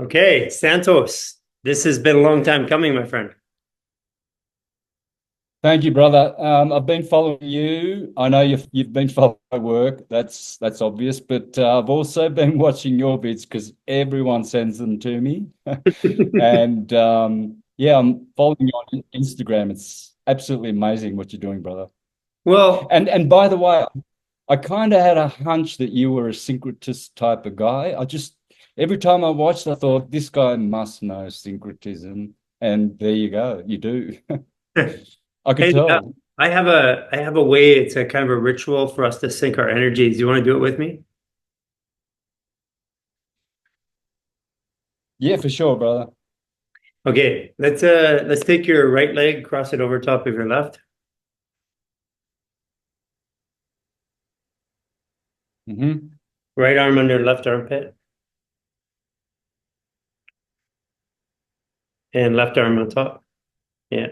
Okay, Santos, this has been a long time coming, my friend. Thank you, brother. I've been following you. I know you've been following my work. That's obvious, but I've also been watching your vids because everyone sends them to me, and yeah, I'm following you on Instagram. It's absolutely amazing what you're doing, brother. Well, And by the way, I kind of had a hunch that you were a syncretist type of guy. I just every time I watched, I thought this guy must know syncretism, and there you go, you do. I could hey, tell. I have a way. It's a kind of a ritual for us to sync our energies. You want to do it with me? Yeah, for sure, brother. Okay, let's take your right leg, cross it over top of your left, Hmm. right arm under left armpit, and left arm on top. Yeah,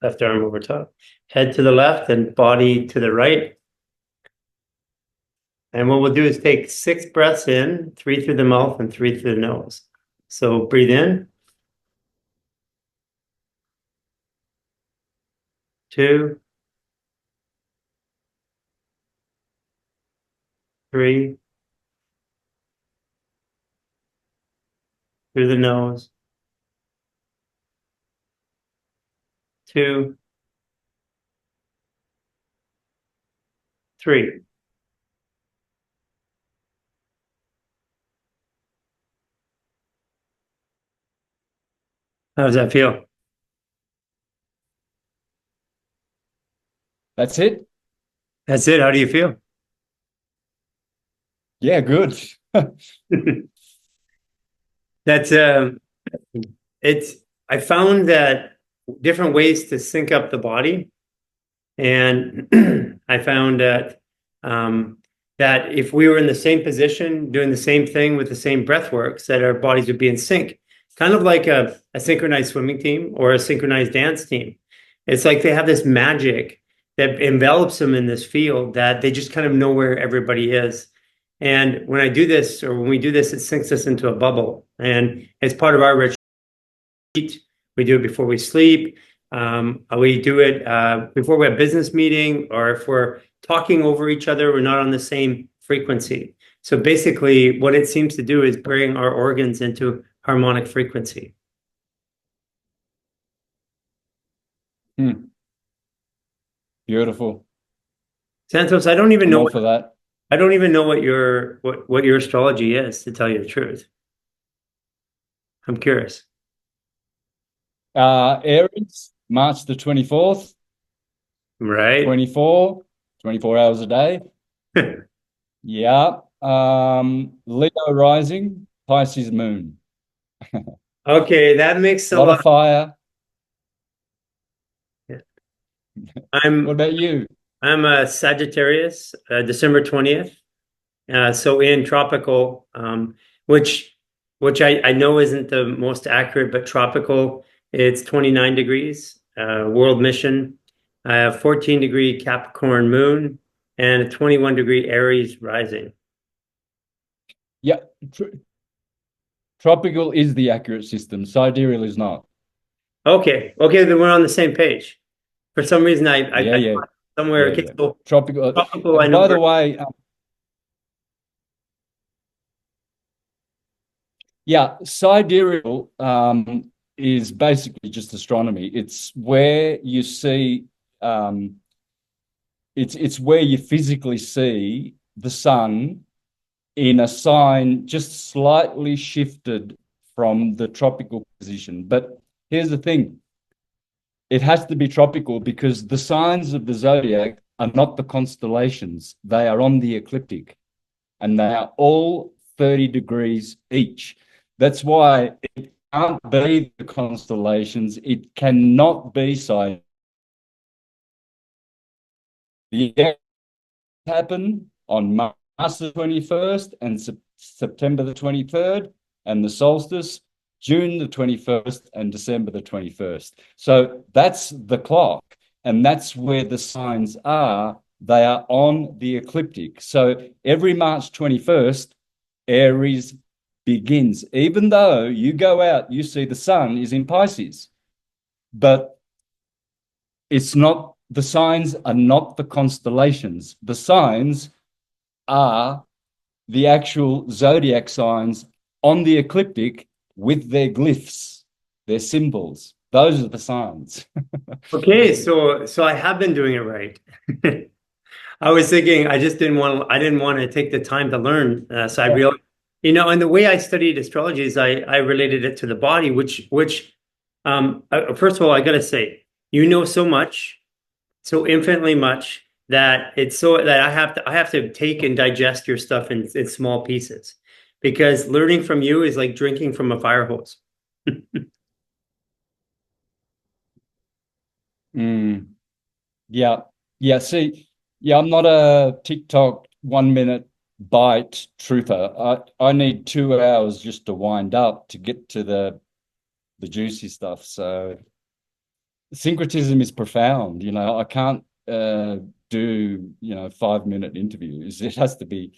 left arm over top. Head to the left and body to the right. And what we'll do is take 6 breaths in, 3 through the mouth and 3 through the nose. So breathe in, 2, 3, through the nose, 2, 3. How does that feel? That's it. That's it. How do you feel? Yeah, good. That's it's I found that different ways to sync up the body, and I found that if we were in the same position doing the same thing with the same breath works, that our bodies would be in sync, kind of like a synchronized swimming team or a synchronized dance team. It's like they have this magic that envelops them in this field that they just kind of know where everybody is. And when I do this, or when we do this, it sinks us into a bubble. And it's part of our ritual. We do it before we sleep. We do it before we have business meeting, or if we're talking over each other, we're not on the same frequency. So basically, what it seems to do is bring our organs into harmonic frequency. Hmm, beautiful. Santos, I don't even I'm know all what for that. I don't even know what your astrology is, to tell you the truth. I'm curious. Aries, March the 24th, Right? 24, 24 hours a day. Yeah. Leo rising, Pisces moon. Okay, that makes A a lot of lot. fire. What I'm about you? I'm a Sagittarius, December 20th. So in tropical, which I know isn't the most accurate, but tropical, it's 29 degrees. World mission. I have 14-degree Capricorn moon and a 21-degree Aries rising. Yeah, tropical is the accurate system. Sidereal is not. Okay, then we're on the same page. For some reason, Yeah, I yeah, thought somewhere. yeah, Okay, yeah. so Tropical. tropical, I And know by the where. way, yeah, sidereal is basically just astronomy. It's where you see, um, it's where you physically see the sun in a sign just slightly shifted from the tropical position. But here's the thing, it has to be tropical because the signs of the zodiac are not the constellations, they are on the ecliptic, and they are all 30 degrees each. That's why it can't be the constellations. It cannot be sign. The eclipse happen on March the 21st and September the 23rd, and the solstice June the 21st and December the 21st. So that's the clock, and that's where the signs are. They are on the ecliptic. So every March 21st, Aries begins. Even though you go out, you see the sun is in Pisces, but it's not, the signs are not the constellations. The signs are the actual zodiac signs on the ecliptic with their glyphs, their symbols. Those are the signs. Okay, so I have been doing it right. I was thinking I just didn't want to take the time to learn. So I realized, and the way I studied astrology is I related it to the body, which first of all, I gotta say, you know so much, so infinitely much that it's so that I have to take and digest your stuff in small pieces because learning from you is like drinking from a fire hose. Mm, yeah. Yeah. See, yeah, I'm not a TikTok 1 minute bite truther. I need 2 hours just to wind up to get to the juicy stuff. So syncretism is profound. I can't do 5 minute interviews. It has to be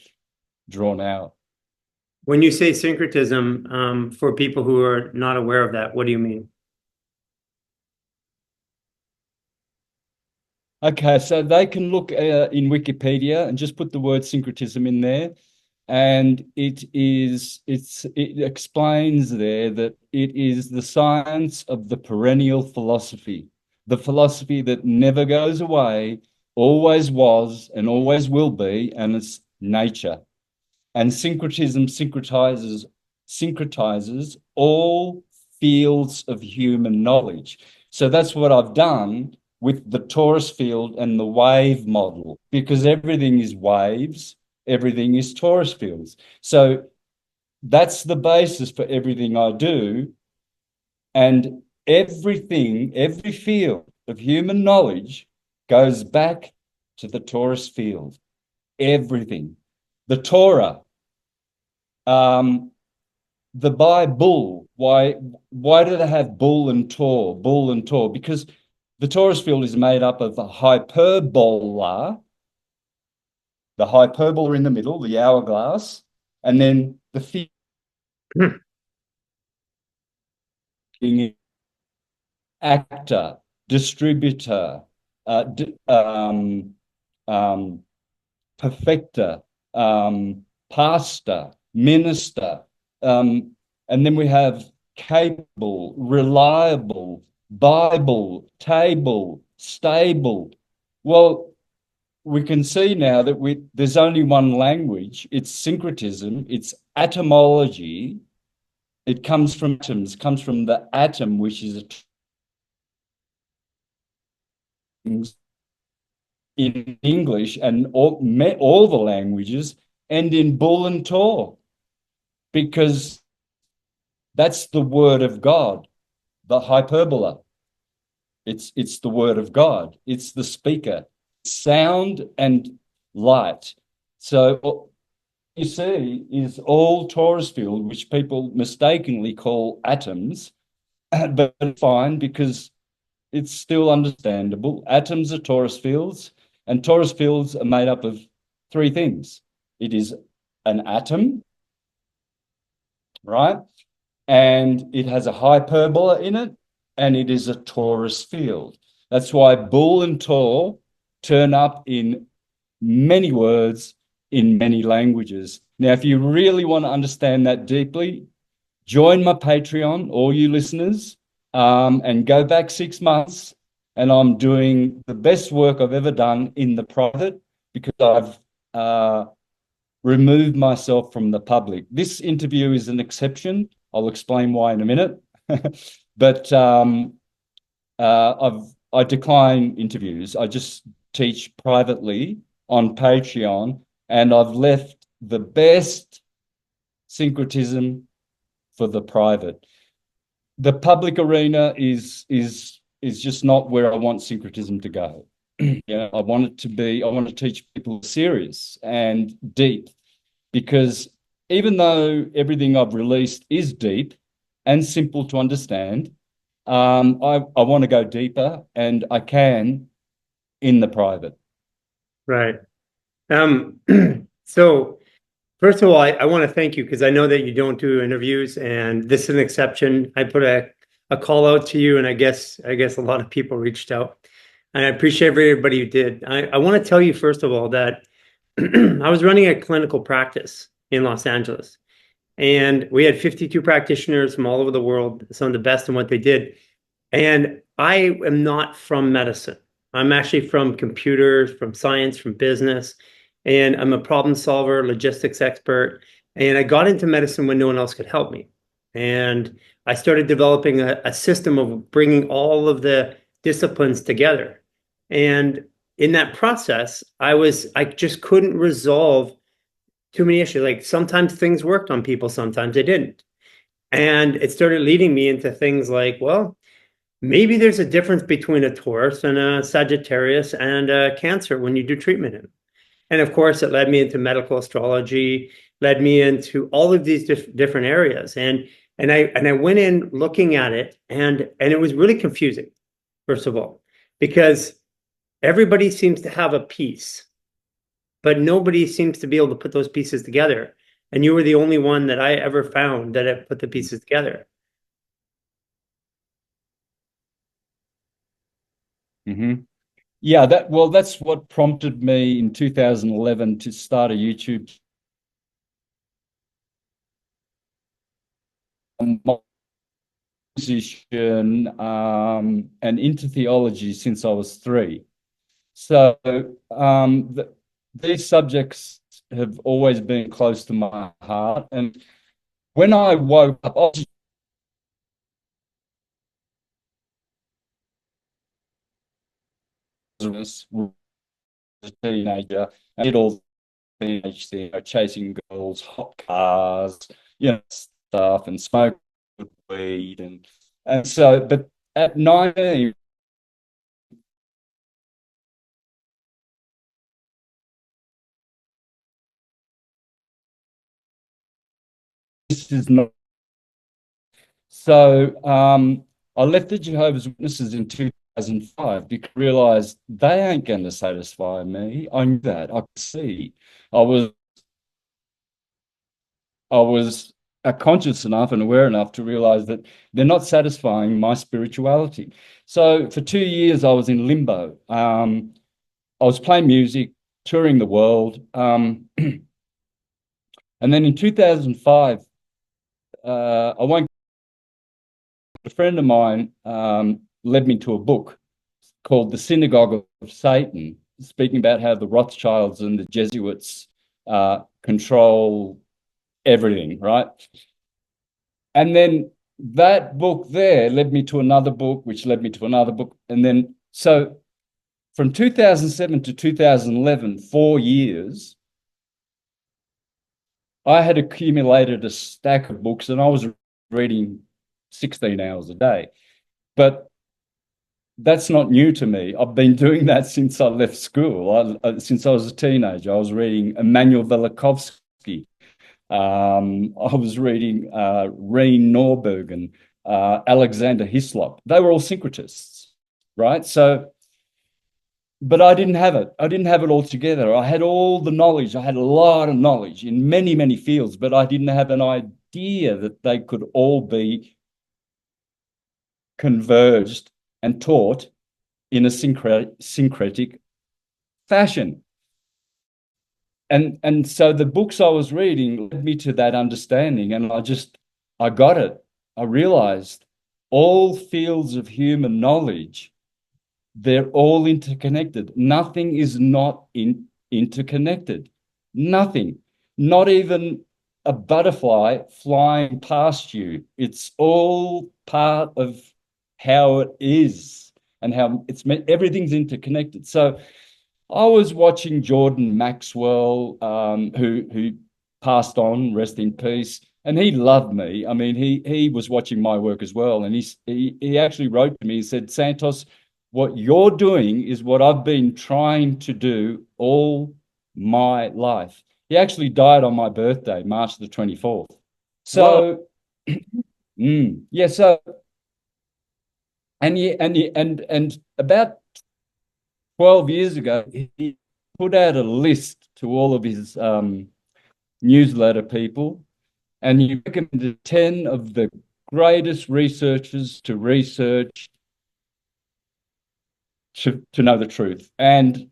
drawn out. When you say syncretism, for people who are not aware of that, what do you mean? Okay, so they can look in Wikipedia and just put the word syncretism in there, and it explains there that it is the science of the perennial philosophy, the philosophy that never goes away, always was and always will be, and it's nature. And syncretism syncretizes all fields of human knowledge. So that's what I've done with the Taurus field and the wave model, because everything is waves, everything is Taurus fields. So that's the basis for everything I do. And everything, every field of human knowledge goes back to the Taurus field. Everything. The Torah, um, the Bible. Why do they have bull and tor? Bull and tor? Because the Taurus field is made up of the hyperbola in the middle, the hourglass, and then the actor, distributor, uh, um, perfecter, pastor, minister. And then we have capable, reliable, Bible, table, stable. Well, we can see now that there's only one language. It's syncretism. It's atomology. It comes from atoms, comes from the atom, which is in English, and all the languages end in bull and tor, because that's the word of God, the hyperbola. It's the word of God. It's the speaker, sound and light. So what you see is all Taurus field, which people mistakenly call atoms, but fine, because it's still understandable. Atoms are Taurus fields, and Taurus fields are made up of three things. It is an atom, right? And it has a hyperbola in it, and it is a torus field. That's why bull and tor turn up in many words in many languages. Now, if you really want to understand that deeply, join my Patreon, all you listeners, and go back 6 months. And I'm doing the best work I've ever done in the private, because I've removed myself from the public. This interview is an exception. I'll explain why in a minute. But I decline interviews. I just teach privately on Patreon, and I've left the best syncretism for the private. The public arena is just not where I want syncretism to go. I want to teach people serious and deep, because even though everything I've released is deep and simple to understand, I want to go deeper, and I can in the private. Right. Um, so First of all, I want to thank you because I know that you don't do interviews, and this is an exception. I put a call out to you, and I guess a lot of people reached out, and I appreciate everybody who did. I want to tell you first of all that I was running a clinical practice in Los Angeles, and we had 52 practitioners from all over the world, some of the best in what they did. And I am not from medicine. I'm actually from computers, from science, from business, and I'm a problem solver, logistics expert. And I got into medicine when no one else could help me. And I started developing a system of bringing all of the disciplines together. And in that process, I just couldn't resolve too many issues. Like sometimes things worked on people, sometimes they didn't. And it started leading me into things like, well, maybe there's a difference between a Taurus and a Sagittarius and a Cancer when you do treatment in. And of course, it led me into medical astrology, led me into all of these different areas. And I went in looking at it, and it was really confusing, first of all, because everybody seems to have a piece, but nobody seems to be able to put those pieces together. And you were the only one that I ever found that had put the pieces together. Hmm. Yeah, that's what prompted me in 2011 to start a YouTube musician and into theology since I was 3. So these subjects have always been close to my heart. And when I woke up, I was a teenager. I did all the teenage thing, chasing girls, hot cars, stuff, and smoking weed, and so. But at 19, this is not. So I left the Jehovah's Witnesses in 2005 because I realized they ain't going to satisfy me. I knew that. I could see. I was I was conscious enough and aware enough to realize that they're not satisfying my spirituality. So for 2 years, I was in limbo. I was playing music, touring the world. And then in 2005, I won't. A friend of mine led me to a book called The Synagogue of Satan, speaking about how the Rothschilds and the Jesuits control everything, right? And then that book there led me to another book, which led me to another book. And then, so from 2007 to 2011, 4 years, I had accumulated a stack of books and I was reading 16 hours a day. But that's not new to me. I've been doing that since I left school. Since I was a teenager, I was reading Immanuel Velikovsky. I was reading Reen Norberg and Alexander Hislop. They were all syncretists, right? So, but I didn't have it. I didn't have it all together. I had all the knowledge. I had a lot of knowledge in many, many fields, but I didn't have an idea that they could all be converged and taught in a syncretic fashion. And so the books I was reading led me to that understanding, and I got it. I realized all fields of human knowledge, they're all interconnected. Nothing is not interconnected. Nothing. Not even a butterfly flying past you. It's all part of how it is and how everything's interconnected. So I was watching Jordan Maxwell, who passed on, rest in peace, and he loved me. I mean, he was watching my work as well, and he actually wrote to me and said, "Santos, what you're doing is what I've been trying to do all my life." He actually died on my birthday, March the 24th. Whoa. So, yeah. So, and about 12 years ago, he put out a list to all of his newsletter people, and you recommended 10 of the greatest researchers to research to know the truth. And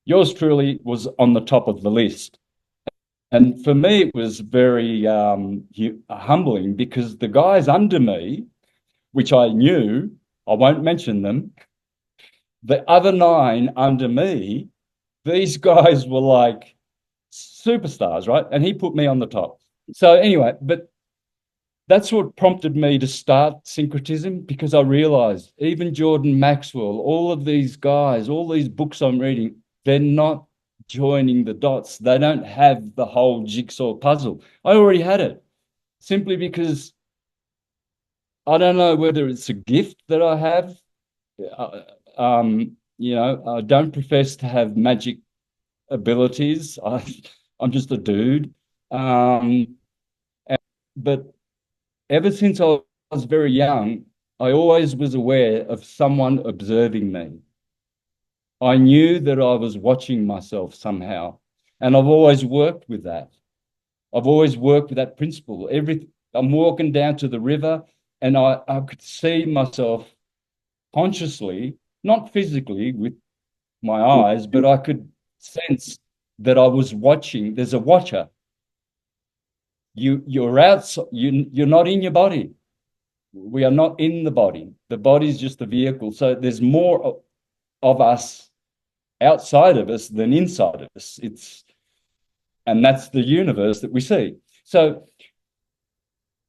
yours truly was on the top of the list. And for me, it was very humbling, because the guys under me, which I knew, I won't mention them, the other 9 under me, these guys were like superstars, right? And he put me on the top. So anyway, but that's what prompted me to start syncretism, because I realized even Jordan Maxwell, all of these guys, all these books I'm reading, they're not joining the dots. They don't have the whole jigsaw puzzle. I already had it, simply because I don't know whether it's a gift that I have. I don't profess to have magic abilities. I'm just a dude. But ever since I was very young, I always was aware of someone observing me. I knew that I was watching myself somehow, and I've always worked with that. I've always worked with that principle. I'm walking down to the river, and I could see myself consciously, not physically with my eyes, but I could sense that I was watching. There's a watcher. You're outside. You're not in your body. We are not in the body. The body is just a vehicle. So there's more of us outside of us than inside of us. And that's the universe that we see. So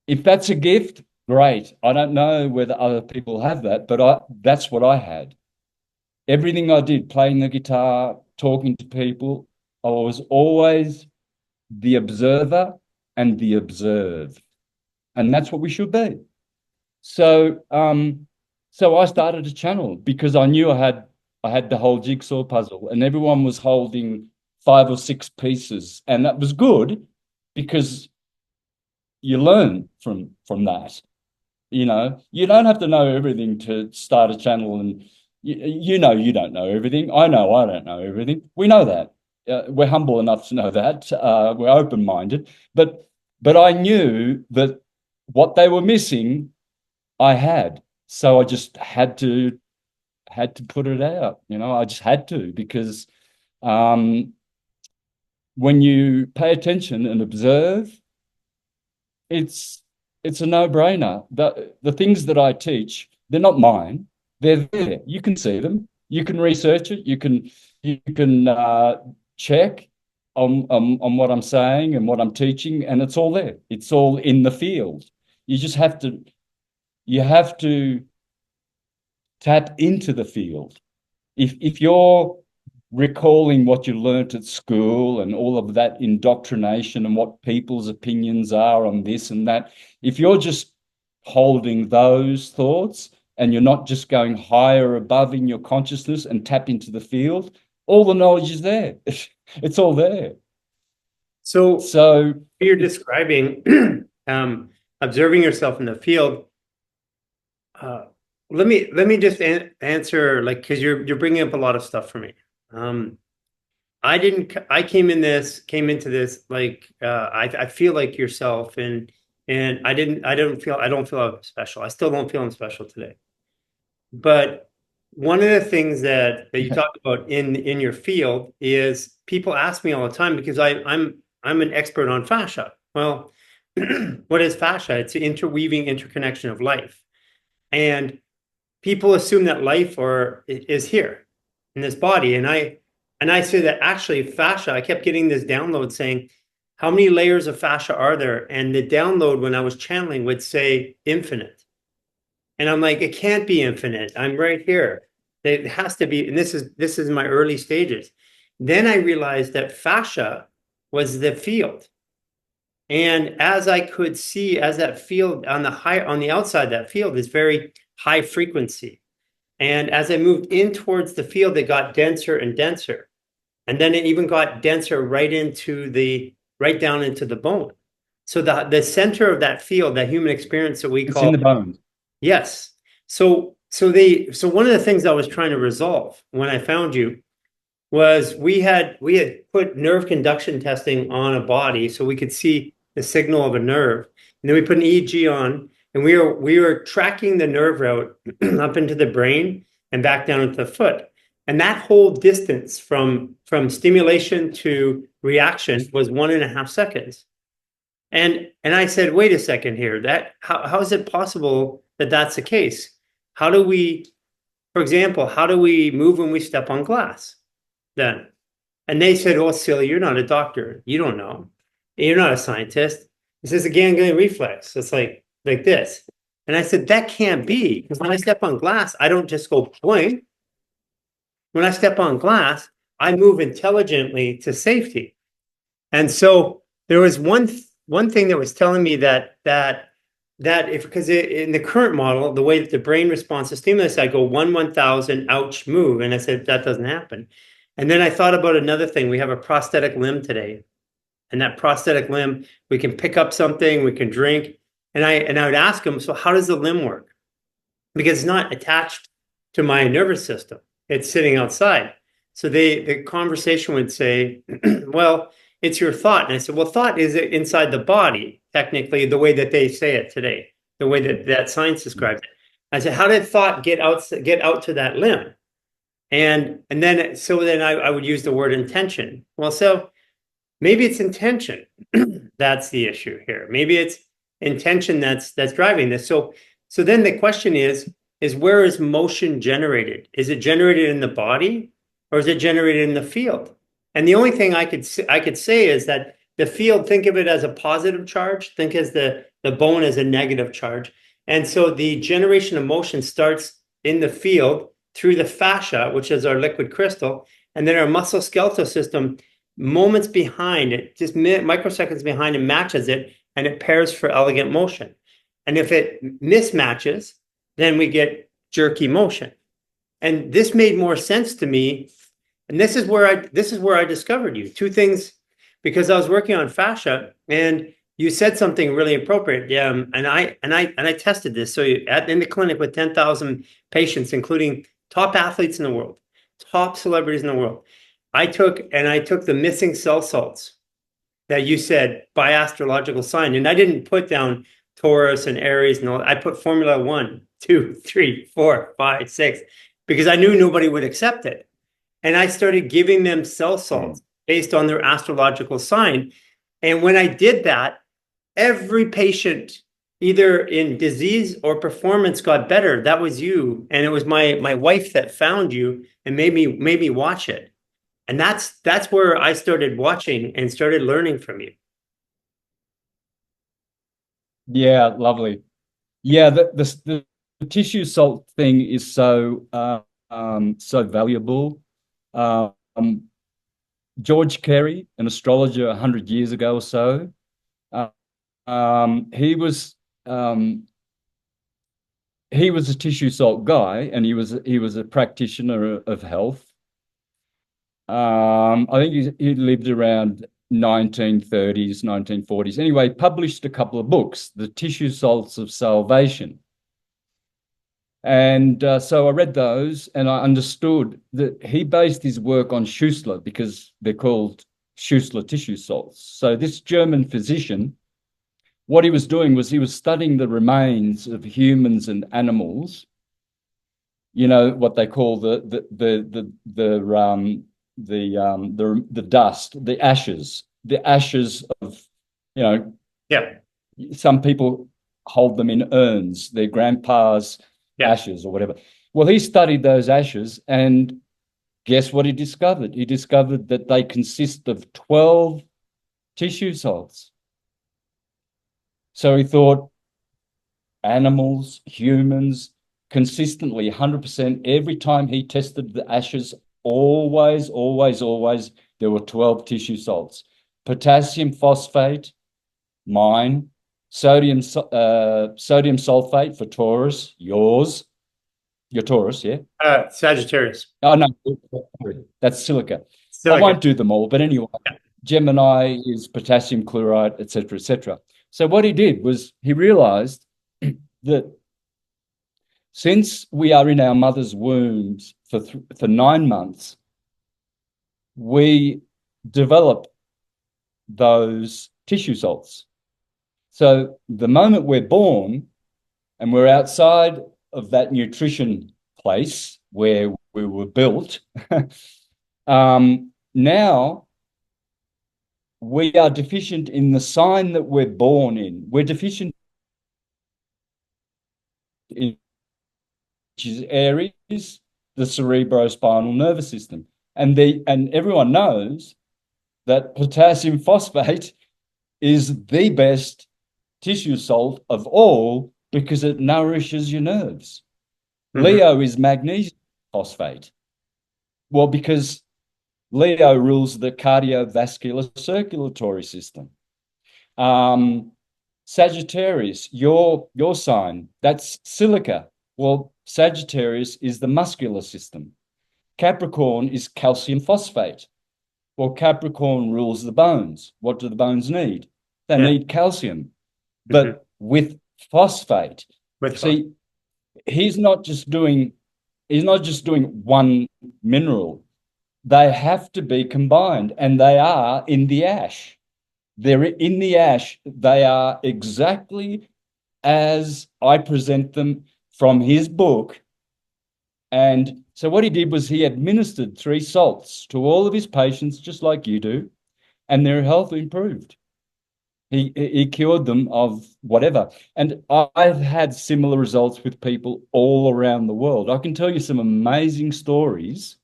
if that's a gift, great. I don't know whether other people have that, but that's what I had. Everything I did, playing the guitar, talking to people, I was always the observer and the observed. And that's what we should be. So I started to channel, because I knew I had the whole jigsaw puzzle, and everyone was holding 5 or 6 pieces. And that was good, because you learn from that. You don't have to know everything to start a channel, and you don't know everything. I know I don't know everything. We know that. We're humble enough to know that. We're open-minded. But I knew that what they were missing, I had. So I just had to put it out. I just had to, because when you pay attention and observe, it's a no-brainer. The things that I teach, they're not mine. They're there. You can see them. You can research it. You can check on what I'm saying and what I'm teaching, and it's all there. It's all in the field. You just have to tap into the field. If you're recalling what you learnt at school and all of that indoctrination and what people's opinions are on this and that, if you're just holding those thoughts and you're not just going higher above in your consciousness and tap into the field, all the knowledge is there. It's all there. So you're describing observing yourself in the field. Let me just answer, like, because you're bringing up a lot of stuff for me. I came into this like I feel like yourself, and I don't feel I'm special. I still don't feel I'm special today. But one of the things that you talk about in your field is, people ask me all the time, because I'm an expert on fascia. Well, what is fascia? It's the interweaving interconnection of life. And people assume that life is here in this body. And I say that actually fascia, I kept getting this download saying, how many layers of fascia are there? And the download, when I was channeling, would say infinite. And I'm like, it can't be infinite. I'm right here. It has to be. And this is my early stages. Then I realized that fascia was the field. And as I could see, as that field on the outside, that field is very high frequency. And as I moved in towards the field, it got denser and denser. And then it even got denser right down into the bone. So the center of that field, that human experience that we call, it's in the bones. Yes. So one of the things I was trying to resolve when I found you was we had put nerve conduction testing on a body so we could see the signal of a nerve. And then we put an EEG on, and we were tracking the nerve route up into the brain and back down into the foot. And that whole distance from stimulation to reaction was 1.5 seconds. And I said, wait a second here. How is it possible that that's the case? How do we, for example, how do we move when we step on glass then? And they said, oh, silly, you're not a doctor. You don't know. You're not a scientist. This is a ganglion reflex. It's like this. And I said, that can't be, because when I step on glass, I don't just go boing. When I step on glass, I move intelligently to safety. And so there was one thing that was telling me that if, because in the current model, the way that the brain responds to stimulus, I go 1/1000, ouch, move. And I said, that doesn't happen. And then I thought about another thing. We have a prosthetic limb today. And that prosthetic limb, we can pick up something, we can drink. And I would ask them, so how does the limb work? Because it's not attached to my nervous system. It's sitting outside. So the conversation would say, well, it's your thought. And I said, well, thought is inside the body, technically, the way that they say it today, the way that science describes it. I said, how did thought get out to that limb? And then I would use the word intention. Well, so maybe it's intention. That's the issue here. Maybe it's intention that's driving this. So then the question is where is motion generated? Is it generated in the body, or is it generated in the field? And the only thing I could say is that the field, think of it as a positive charge, think as the bone as a negative charge. And so the generation of motion starts in the field through the fascia, which is our liquid crystal, and then our musculoskeletal system, moments behind it, just microseconds behind it, matches it, and it pairs for elegant motion. And if it mismatches, then we get jerky motion. And this made more sense to me. And this is where I discovered you. Two things, because I was working on fascia, and you said something really appropriate. Yeah, and I tested this. So in the clinic with 10,000 patients, including top athletes in the world, top celebrities in the world, I took the missing cell salts that you said by astrological sign, and I didn't put down Taurus and Aries and all. I put formula 1, 2, 3, 4, 5, 6, because I knew nobody would accept it. And I started giving them cell salts based on their astrological sign. And when I did that, every patient, either in disease or performance, got better. That was you. And it was my wife that found you and made me watch it. And that's where I started watching and started learning from you. Yeah, lovely. Yeah, the tissue salt thing is so valuable. George Carey, an astrologer 100 years ago or so, he was a tissue salt guy, and he was a practitioner of health. I think he lived around 1930s, 1940s. Anyway, published a couple of books, The Tissue Salts of Salvation. And so I read those, and I understood that he based his work on Schussler, because they're called Schussler tissue salts. So this German physician, what he was doing was he was studying the remains of humans and animals, what they call the dust, the ashes of, Yeah. Some people hold them in urns, their grandpa's ashes or whatever. Well, he studied those ashes, and guess what he discovered? He discovered that they consist of 12 tissue salts. So he thought animals, humans, consistently 100%, every time he tested the ashes, always, there were 12 tissue salts. Potassium phosphate, mine. Sodium sulfate for Taurus, yours. Your Taurus, yeah? Sagittarius. Oh, no, that's silica. I won't do them all, but anyway, Gemini is potassium chloride, etc., etc. So what he did was he realized that since we are in our mother's wombs for 9 months, we develop those tissue salts. So the moment we're born and we're outside of that nutrition place where we were built, now we are deficient in the sign that we're born in. We're deficient in, which is Aries, the cerebrospinal nervous system. And everyone knows that potassium phosphate is the best tissue salt of all because it nourishes your nerves. Leo is magnesium phosphate. Well, because Leo rules the cardiovascular circulatory system. Sagittarius, your sign, that's silica. Well, Sagittarius is the muscular system. Capricorn is calcium phosphate. Well, Capricorn rules the bones. What do the bones need? They need calcium, but with phosphate. See, he's not just doing one mineral. They have to be combined, and they are in the ash. They're in the ash. They are exactly as I present them from his book. And so what he did was he administered 3 salts to all of his patients, just like you do, and their health improved. He cured them of whatever. And I've had similar results with people all around the world. I can tell you some amazing stories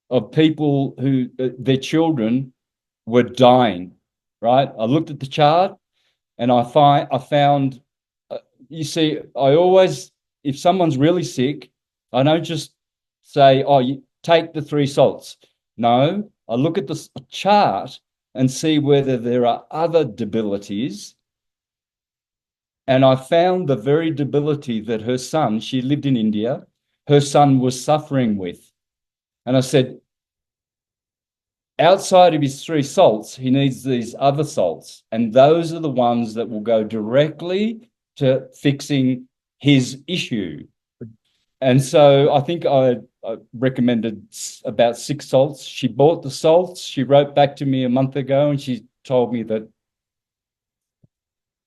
of people who their children were dying, right? I looked at the chart and I found, you see, I always, if someone's really sick, I don't just say, oh, you take the 3 salts. No, I look at the chart and see whether there are other debilities. And I found the very debility that her son, she lived in India, her son was suffering with. And I said, outside of his 3 salts, he needs these other salts. And those are the ones that will go directly to fixing his issue. And so I think I recommended about 6 salts. She bought the salts. She wrote back to me a month ago and she told me that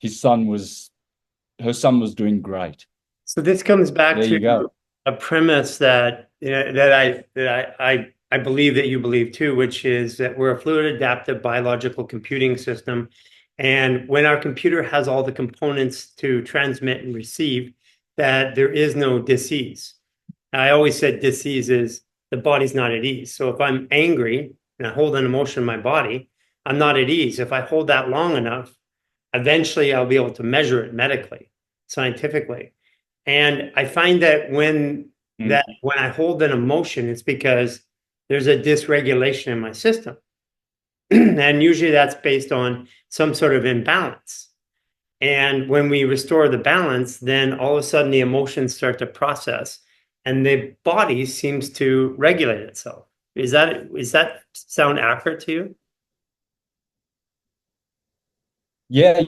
her son was doing great. So this comes back There you to go. a premise that I believe that you believe too, which is that we're a fluid adaptive biological computing system. And when our computer has all the components to transmit and receive, that there is no dis-ease. I always said dis-ease is the body's not at ease. So if I'm angry and I hold an emotion in my body, I'm not at ease. If I hold that long enough, eventually I'll be able to measure it medically, scientifically. And I find that when I hold an emotion, it's because there's a dysregulation in my system. And usually that's based on some sort of imbalance. And when we restore the balance, then all of a sudden the emotions start to process and the body seems to regulate itself. Is that sound accurate to you? Yeah.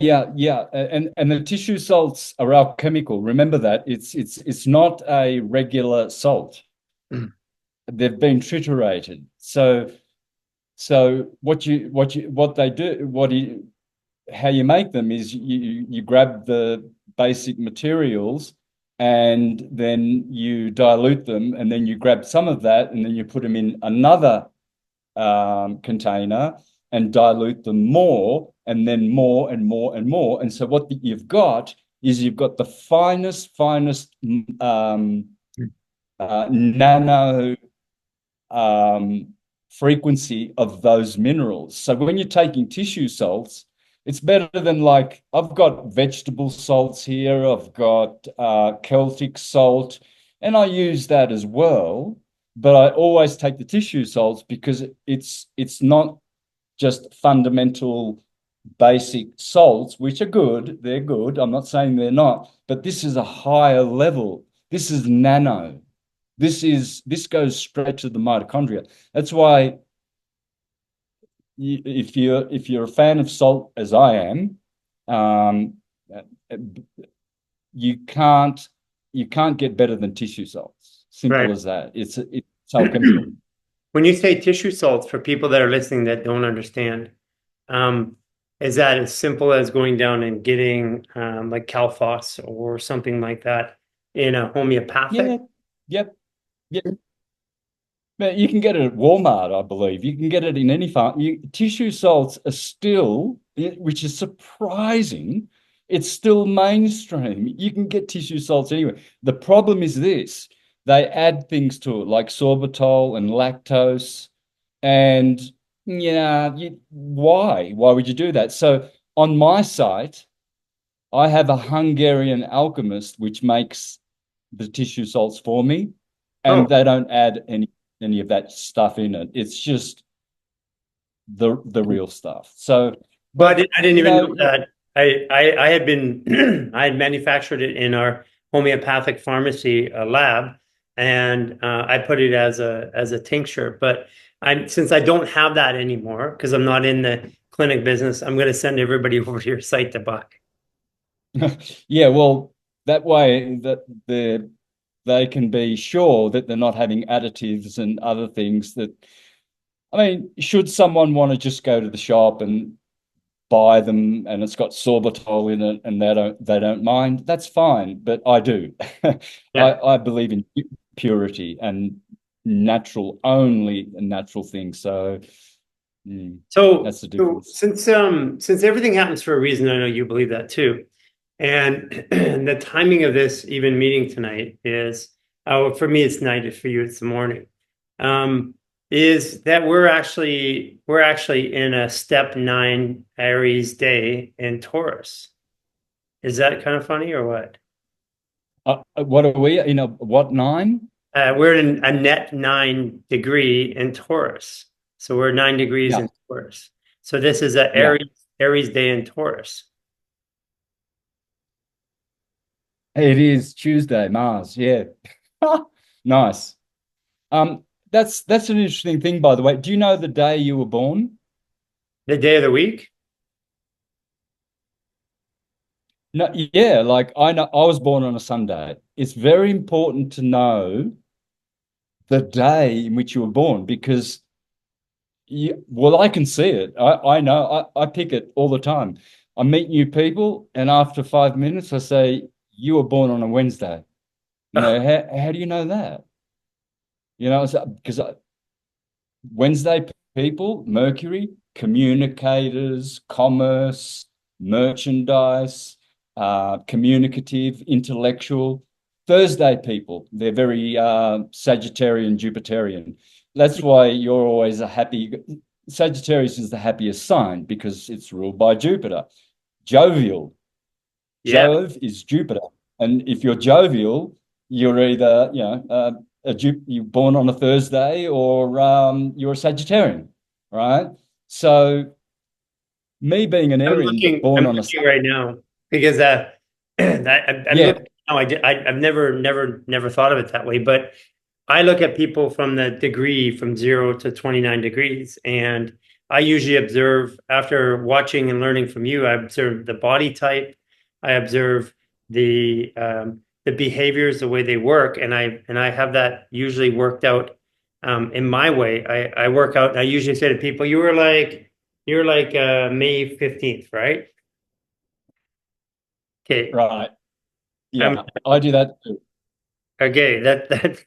And the tissue salts are alchemical. Remember that. It's not a regular salt. They've been triturated. So how you make them is you grab the basic materials and then you dilute them, and then you grab some of that and then you put them in another container and dilute them more, and then more and more and more. And so what you've got is you've got the finest nano frequency of those minerals. So when you're taking tissue salts, it's better than, like, I've got vegetable salts here, I've got Celtic salt, and I use that as well. But I always take the tissue salts because it's not just fundamental basic salts, which are good. They're good. I'm not saying they're not, but this is a higher level. This is nano. This goes straight to the mitochondria. That's why if you're a fan of salt, as I am, you can't get better than tissue salts. Simple as that. It's alchemical. When you say tissue salts, for people that are listening that don't understand, um, is that as simple as going down and getting like Calphos or something like that in a Yeah, homeopathic? yep, yep. But you can get it at Walmart, I believe. You can get it in any farm. Tissue salts are still, which is surprising, it's still mainstream. You can get tissue salts anywhere. The problem is this: they add things to it like sorbitol and lactose. And yeah, why? Why would you do that? So on my site, I have a Hungarian alchemist which makes the tissue salts for me, and Oh, they don't add any of that stuff in it. It's just the real stuff. So, but but I didn't you even know, know that. I had been I had manufactured it in our homeopathic pharmacy lab, and I put it as a tincture. But I'm since I don't have that anymore because I'm not in the clinic business, I'm going to send everybody over to your site to buy. yeah, well, that way that they can be sure that they're not having additives and other things that, I mean, should someone want to just go to the shop and buy them and it's got sorbitol in it and they don't mind, that's fine. But I do. Yeah. I believe in purity and only natural things. So So, that's the so difference. since everything happens for a reason, I know you believe that too. And the timing of this even meeting tonight is, oh, for me it's night, for you it's the morning. Um, is that we're actually in a step 9 Aries day in Taurus. Is that kind of funny or what? What are we? What, nine? We're in a net 9 degree in Taurus. So we're 9 degrees Yeah, in Taurus. So this is a yeah. Aries day in Taurus. It is Tuesday, Mars. Yeah. Nice. That's an interesting thing, by the way. Do you know the day you were born? The day of the week? No, yeah, like I know I was born on a Sunday. It's very important to know the day in which you were born because well, I can see it. I know I pick it all the time. I meet new people, and after 5 minutes, I say, "You were born on a Wednesday." How do you know that? Because Wednesday people, Mercury, communicators, commerce, merchandise, communicative, intellectual. Thursday people, they're very Sagittarian, Jupiterian. That's why you're always a happy. Sagittarius is the happiest sign because it's ruled by Jupiter. Jovial. Yeah. Jove is Jupiter. And if you're jovial, you're either, you're born on a Thursday or you're a Sagittarian, right? So me being an I'm Arian looking. born I'm on a looking right now because I'm yeah, looking now. I've never thought of it that way. But I look at people from the degree from 0 to 29 degrees, and I usually observe after watching and learning from you. I observe the body type. I observe the behaviors, the way they work, and I have that usually worked out in my way. I work out. I usually say to people, You're like May 15th, right? Okay. right. I'm Yeah, I do that too. okay. That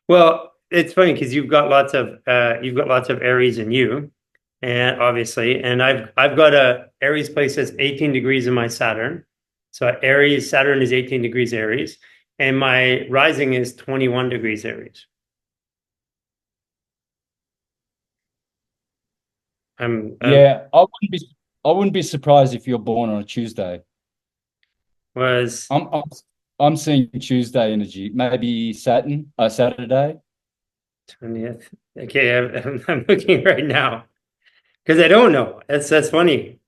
well, it's funny because you've got lots of Aries in you, and obviously, and I've got a Aries place that's 18 degrees in my Saturn. So Saturn is 18 degrees Aries, and my rising is 21 degrees Aries. I'm Yeah, I wouldn't be surprised if you're born on a Tuesday. was I'm seeing Tuesday energy, maybe Saturday. 20th. Okay, I'm looking right now because I don't know. That's funny.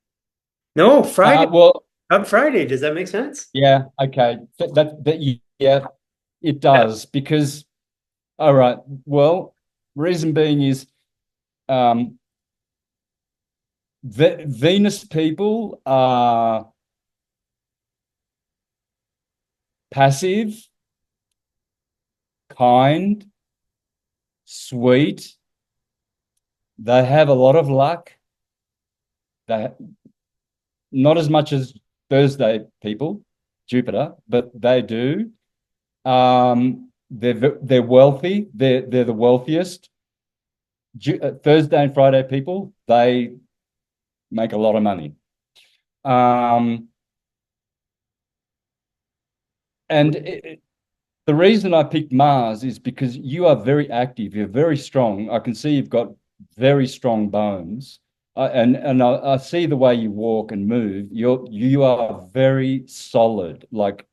No, Friday. Well, Up Friday. Does that make sense? yeah, okay. Yeah, it Yeah. does because all right. Well, reason being is um Venus people are passive, kind, sweet. They have a lot of luck. They not as much as Thursday people, Jupiter, but they do. They're wealthy. They're the wealthiest. Thursday and Friday people, they make a lot of money. Um, and the reason I picked Mars is because you are very active. You're very strong. I can see you've got very strong bones. And I see the way you walk and move. You are very solid. Like,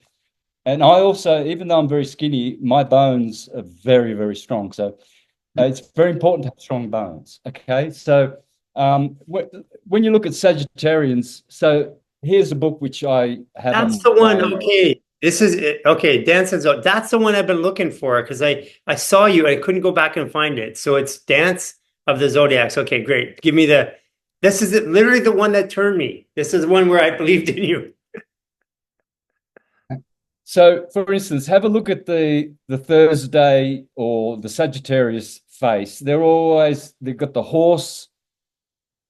and I also, even though I'm very skinny, my bones are very, very strong. So it's very important to have strong bones. Okay, so when you look at Sagittarians, so here's a book which I have That's on the one. my. Okay. This is it. Okay. Dance and Zodiac. That's the one I've been looking for because I saw you. I couldn't go back and find it. So it's Dance of the Zodiacs. Okay, great. Give me the. This is literally the one that turned me. This is one where I believed in you. So, for instance, have a look at the Thursday or the Sagittarius face. They've got the horse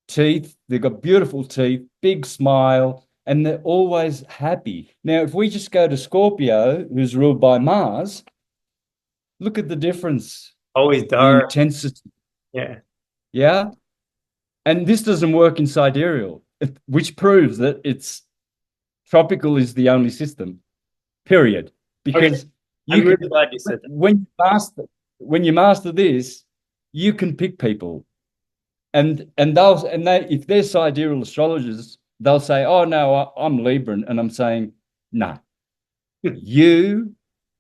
teeth, they've got beautiful teeth, big smile, and they're always happy. Now, if we just go to Scorpio, who's ruled by Mars, look at the difference, Always the dark. intensity. Yeah. Yeah. And this doesn't work in sidereal, which proves that it's tropical is the only system, period. Okay. Because you I'm can really glad you said that. when you master this, you can pick people. And they if they're sidereal astrologers, they'll say, "Oh no, I'm Libran," and I'm saying, "No, you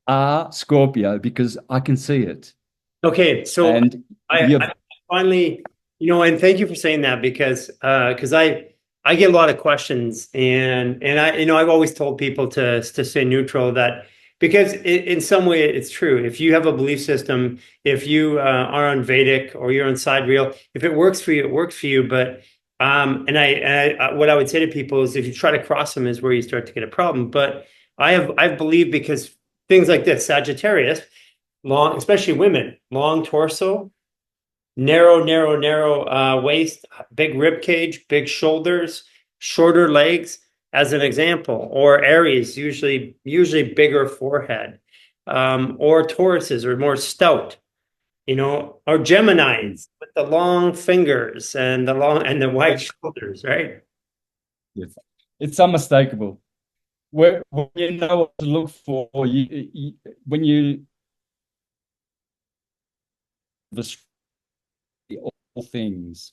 are Scorpio because I can see it." Okay, so And I finally, and thank you for saying that because I get a lot of questions and I've always told people to stay neutral that because in some way it's true. If you have a belief system, if you are on Vedic or you're on sidereal, if it works for you, it works for you. But what I would say to people is if you try to cross them is where you start to get a problem. But I've believed because things like this, Sagittarius long, especially women, long torso, narrow waist, big rib cage, big shoulders, shorter legs, as an example, or Aries, usually bigger forehead, or Tauruses are more stout, or Geminis with the long fingers and the wide shoulders, right? yes, it's unmistakable. When you know what to look for, when you the all things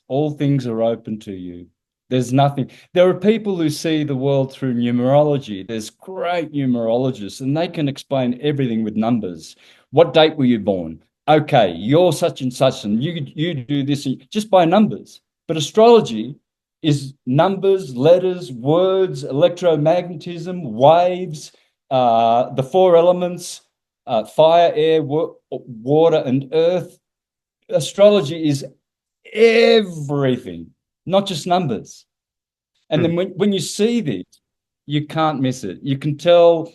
are open to you. There's nothing. There are people who see the world through numerology. There's great numerologists, and they can explain everything with numbers. What date were you born? Okay, you're such and such, and you do this just by numbers. But astrology is numbers, letters, words, electromagnetism, waves, the four elements, fire, air, water, and earth. Astrology is everything, not just numbers. And then when you see this, you can't miss it. You can tell,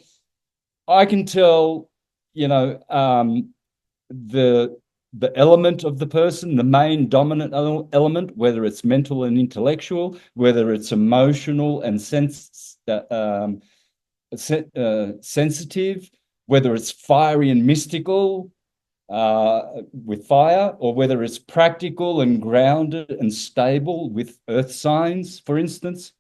I can tell, you know, the element of the person, the main dominant element, whether it's mental and intellectual, whether it's emotional and sensitive, whether it's fiery and mystical, with fire, or whether it's practical and grounded and stable with earth signs, for instance.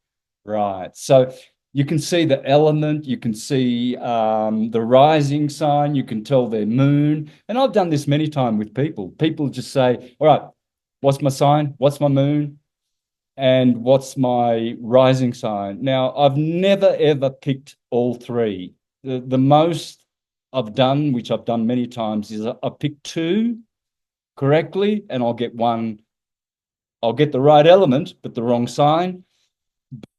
Right. So you can see the element, you can see the rising sign, you can tell their moon. And I've done this many times with people. People just say, all right, what's my sign? What's my moon? And what's my rising sign? Now, I've never ever picked all three. The most I've done, which I've done many times, is I pick two correctly, and I'll get one. I'll get the right element, but the wrong sign.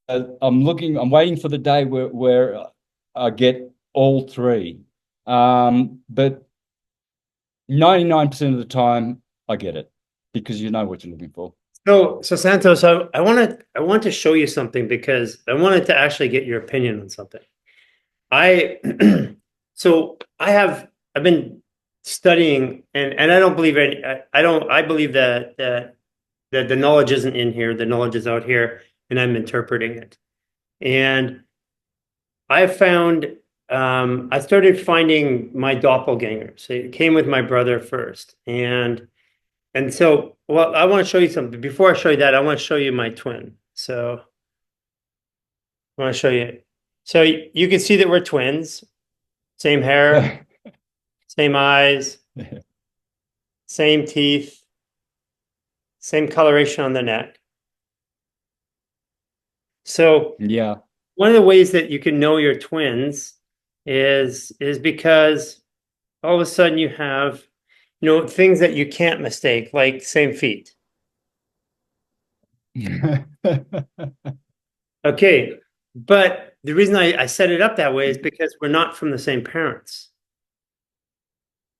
I'm waiting for the day where I get all three. But 99% of the time, I get it because you know what you're looking for. So Santos, I want to show you something because I wanted to actually get your opinion on something. I so I've been studying and I don't believe any I don't I believe that The knowledge isn't in here, the knowledge is out here, and I'm interpreting it. And I found I started finding my doppelgangers. It came with my brother first. And so, well, I want to show you something. Before I show you that, I want to show you my twin. So I want to show you. So you can see that we're twins, same hair, same eyes, same teeth, same coloration on the neck. So Yeah. one of the ways that you can know your twins is because all of a sudden you have, things that you can't mistake, like same feet. Okay. But the reason I set it up that way is because we're not from the same parents.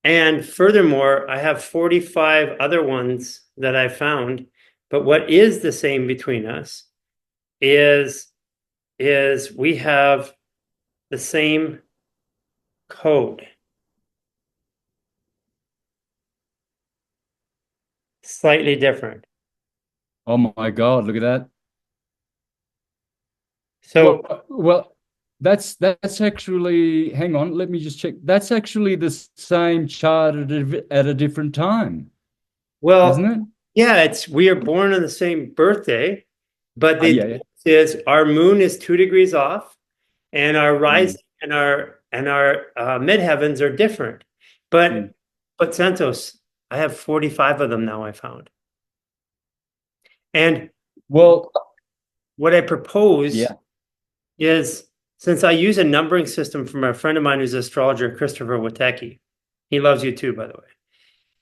And furthermore, I have 45 other ones that I found. But what is the same between us is we have the same code. Slightly different. Oh my God, look at that. So, Well, that's actually, hang on, let me just check. That's actually the same chart at a different time, isn't well, it? yeah, we are born on the same birthday, but the Yeah, yeah. difference is our moon is 2 degrees off, and our Mm, rising and our midheavens are different. mm. But Santos, I have 45 of them now. I found, and Well, what I propose yeah. is, since I use a numbering system from a friend of mine who's an astrologer, Christopher Witecki. He loves you too, by the way.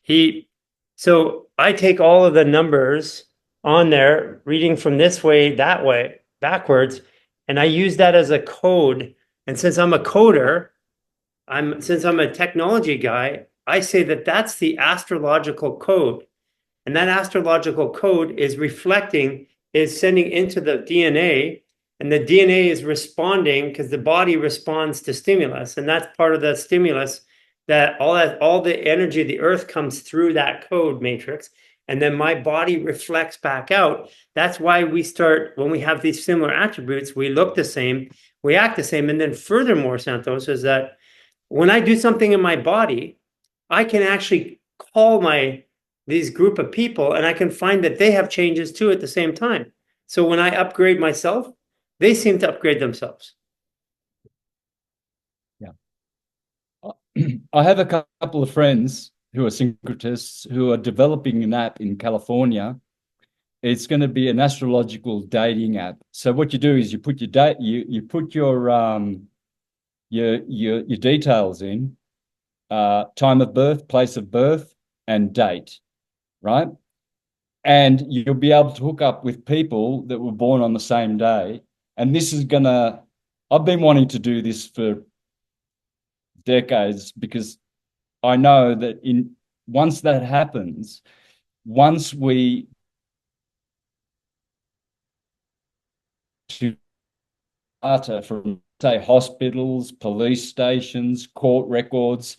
He, so I take all of the numbers on there, reading from this way, that way, backwards, and I use that as a code. And since I'm a coder, since I'm a technology guy, I say that that's the astrological code. And that astrological code is sending into the DNA, and the DNA is responding because the body responds to stimulus. And that's part of the stimulus, that all the energy of the earth comes through that code matrix. And then my body reflects back out. That's why when we have these similar attributes, we look the same, we act the same. And then furthermore, Santos, is that when I do something in my body, I can actually call these group of people, and I can find that they have changes too at the same time. So when I upgrade myself, they seem to upgrade themselves. Yeah. I have a couple of friends who are syncretists who are developing an app in California. It's going to be an astrological dating app. So what you do is you put your date, you put your details in, time of birth, place of birth, and date, right? And you'll be able to hook up with people that were born on the same day. And this is gonna, I've been wanting to do this for decades because I know that once that happens, once we to data from say hospitals, police stations, court records,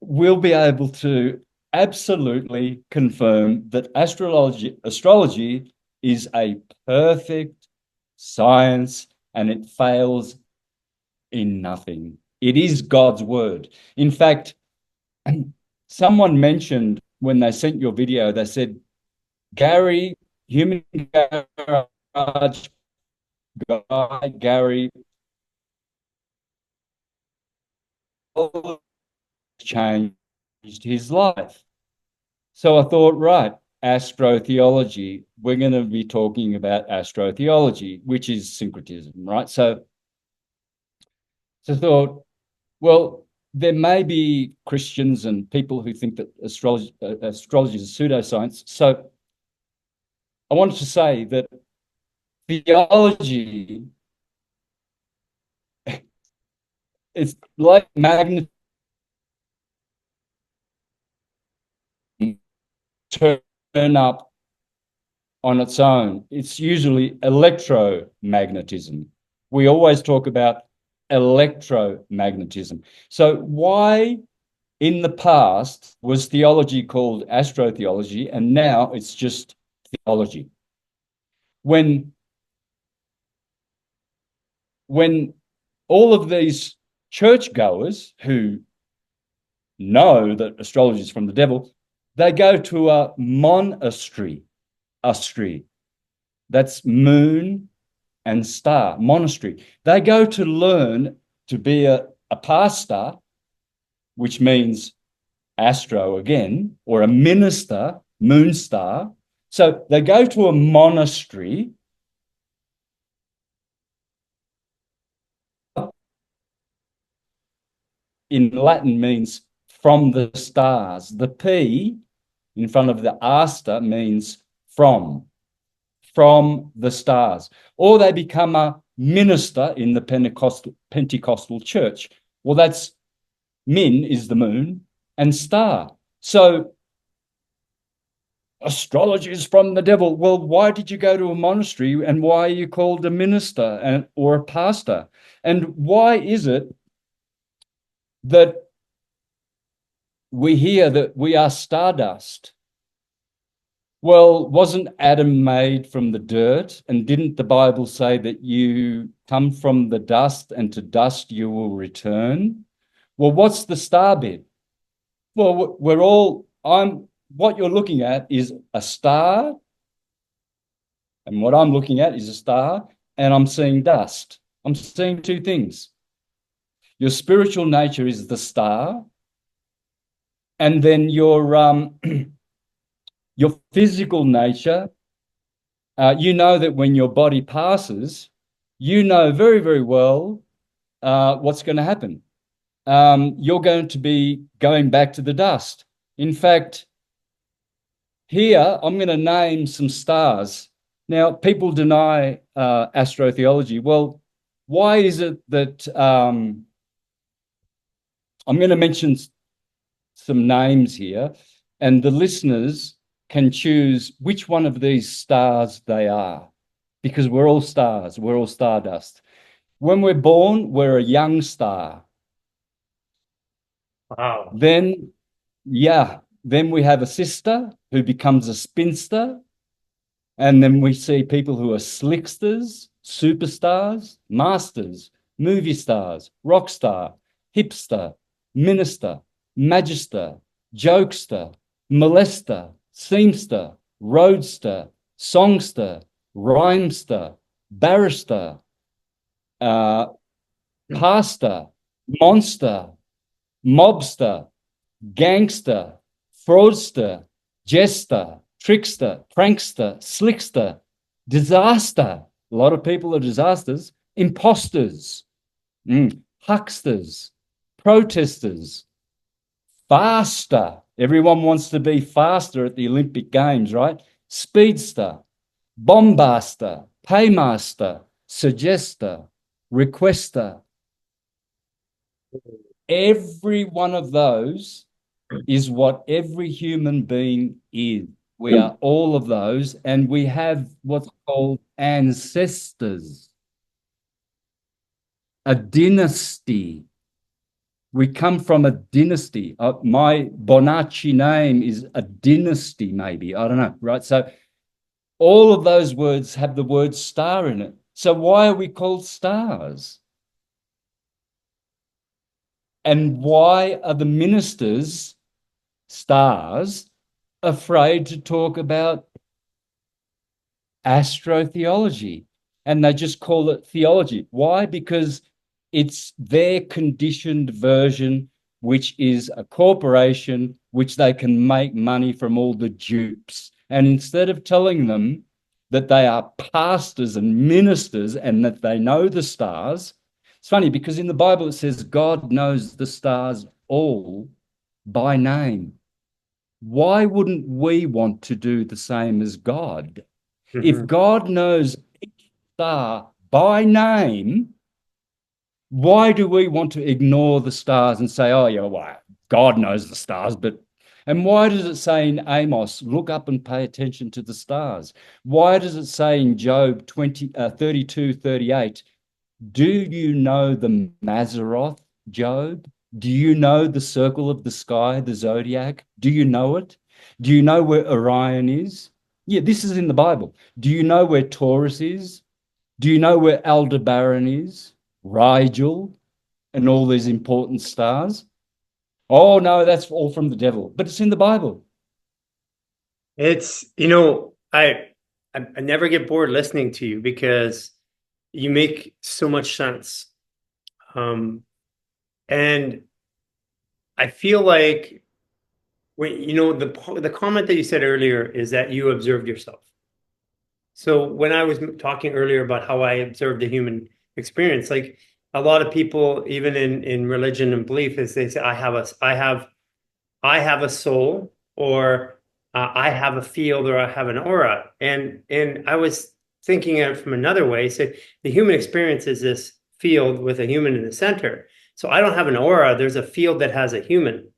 we'll be able to absolutely confirm that astrology is a perfect science and it fails in nothing. It is God's word. In fact, someone mentioned when they sent your video, they said, Garry, human garage guy, Garry, changed his life. So I thought, right, astrotheology, we're going to be talking about astrotheology, which is syncretism, right? So I thought, well, there may be Christians and people who think that astrology is a pseudoscience. So I wanted to say that theology is like magnet turn up on its own. It's usually electromagnetism. We always talk about electromagnetism. So why in the past was theology called astrotheology, and now it's just theology. When all of these churchgoers who know that astrology is from the devil, they go to a monastery. That's moon and star, monastery. They go to learn to be a pastor, which means astro again, or a minister, moon star. So they go to a monastery. In Latin means from the stars. The P in front of the asta means from the stars. Or they become a minister in the Pentecostal church. Well, that's min is the moon and star. So astrology is from the devil. Well, why did you go to a monastery, and why are you called a minister or a pastor? And why is it that we hear that we are stardust? Well, wasn't Adam made from the dirt? And didn't the Bible say that you come from the dust and to dust you will return? Well, what's the star bit? Well, what you're looking at is a star. And what I'm looking at is a star, and I'm seeing dust. I'm seeing two things. Your spiritual nature is the star, and then your physical nature, you know that when your body passes, you know very, very well what's going to happen. You're going to be going back to the dust. In fact, here I'm going to name some stars. Now, people deny astrotheology. Well, why is it that I'm going to mention some names here, and the listeners can choose which one of these stars they are, because we're all stars, we're all stardust. When we're born, we're a young star. Wow. Then we have a sister who becomes a spinster, and then we see people who are slicksters, superstars, masters, movie stars, rock star, hipster, minister, magister, jokester, molester, seamster, roadster, songster, rhymester, barrister, pastor, monster, mobster, gangster, fraudster, jester, trickster, prankster, slickster, disaster. A lot of people are disasters. Imposters, hucksters, protesters, faster. Everyone wants to be faster at the Olympic Games, right? Speedster, bombaster, paymaster, suggester, requester. Every one of those is what every human being is. We are all of those, and we have what's called ancestors, a dynasty. We come from a dynasty. My Bonacci name is a dynasty, maybe. I don't know, right? So all of those words have the word star in it. So why are we called stars? And why are the ministers, stars, afraid to talk about astrotheology? And they just call it theology. Why? Because it's their conditioned version, which is a corporation which they can make money from all the dupes. And instead of telling them that they are pastors and ministers and that they know the stars, it's funny because in the Bible it says God knows the stars all by name. Why wouldn't we want to do the same as God? Mm-hmm. If God knows each star by name, why do we want to ignore the stars and say, oh, yeah, well, God knows the stars, and why does it say in Amos, look up and pay attention to the stars? Why does it say in Job 32:38, do you know the Mazzaroth, Job? Do you know the circle of the sky, the zodiac? Do you know it? Do you know where Orion is? Yeah, this is in the Bible. Do you know where Taurus is? Do you know where Aldebaran is? Rigel and all these important stars? Oh, no, that's all from the devil, but it's in the Bible. It's, I never get bored listening to you because you make so much sense. Um, and I feel like the comment that you said earlier is that you observed yourself. So when I was talking earlier about how I observed the human experience, like a lot of people, even in religion and belief, is they say, I have a soul, or I have a field, or I have an aura. And I was thinking of it from another way. So the human experience is this field with a human in the center. So I don't have an aura. There's a field that has a human.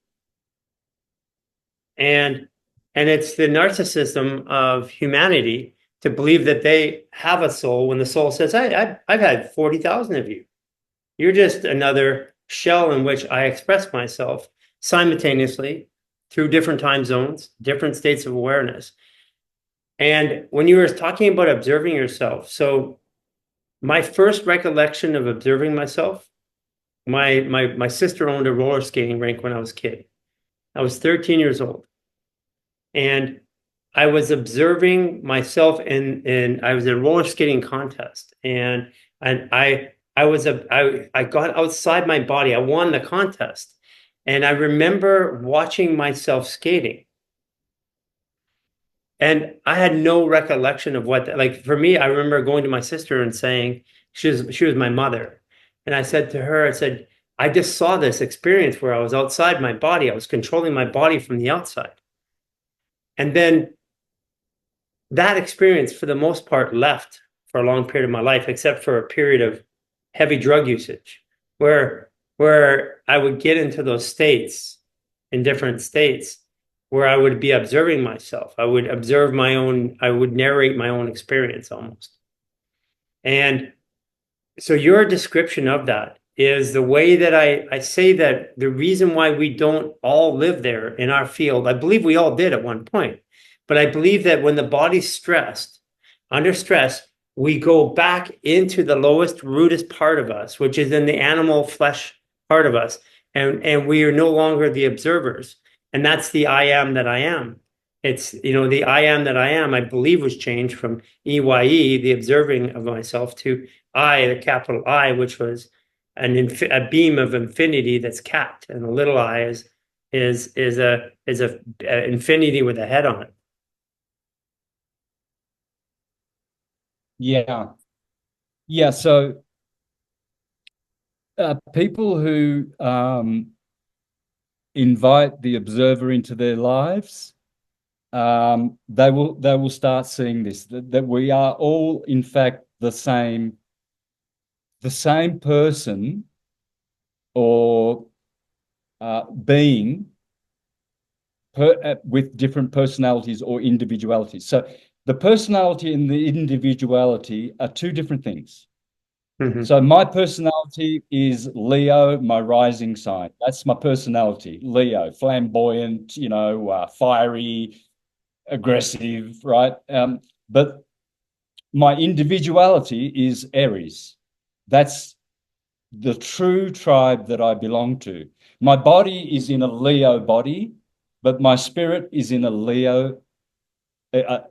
And it's the narcissism of humanity to believe that they have a soul when the soul says, I've had 40,000 of you. You're just another shell in which I express myself simultaneously through different time zones, different states of awareness. And when you were talking about observing yourself, so my first recollection of observing myself, my sister owned a roller skating rink when I was a kid. I was 13 years old. And I was observing myself I was in a roller skating contest, and I got outside my body. I won the contest, and I remember watching myself skating, and I had no recollection of like for me. I remember going to my sister and saying she was my mother, and I said to her, I said, I just saw this experience where I was outside my body. I was controlling my body from the outside, and then that experience, for the most part, left for a long period of my life, except for a period of heavy drug usage, where I would get into those states, in different states, where I would be observing myself. I would observe I would narrate my own experience almost. And so your description of that is the way that I say that the reason why we don't all live there in our field, I believe we all did at one point, but I believe that when the body's stressed, under stress, we go back into the lowest, rudest part of us, which is in the animal flesh part of us. And we are no longer the observers. And that's the I am that I am. It's, the I am that I am, I believe, was changed from EYE, the observing of myself, to I, the capital I, which was a beam of infinity that's capped, and the little I is a infinity with a head on it. Yeah. Yeah. So people who invite the observer into their lives, they will start seeing this, that we are all, in fact, the same person, or being with different personalities or individualities. So the personality and the individuality are two different things. Mm-hmm. So my personality is Leo, my rising sign. That's my personality, Leo, flamboyant, fiery, aggressive, right? But my individuality is Aries. That's the true tribe that I belong to. My body is in a Leo body, but my spirit is in a Leo,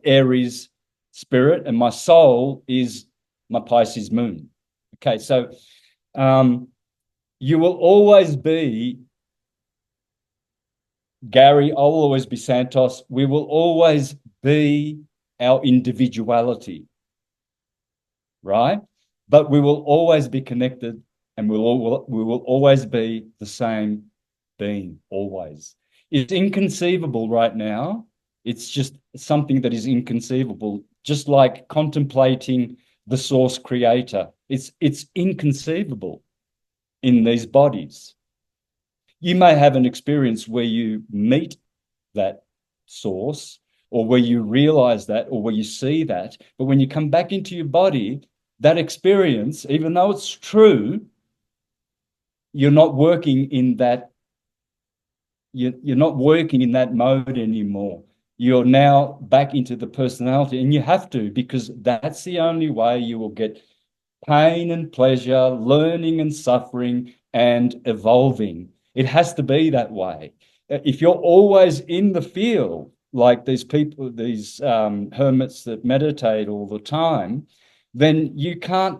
Aries spirit, and my soul is my Pisces moon. Okay, so you will always be Garry, I'll always be Santos. We will always be our individuality, right? But we will always be connected, and we will always be the same being, always. It's inconceivable right now. It's just something that is inconceivable, just like contemplating the source creator. It's inconceivable in these bodies. You may have an experience where you meet that source, or where you realize that, or where you see that. But when you come back into your body, that experience, even though it's true, you're not working in that you're not working in that mode anymore. You're now back into the personality, and you have to, because that's the only way you will get pain and pleasure, learning and suffering, and evolving. It has to be that way. If you're always in the field, like these people, these hermits that meditate all the time, then you can't,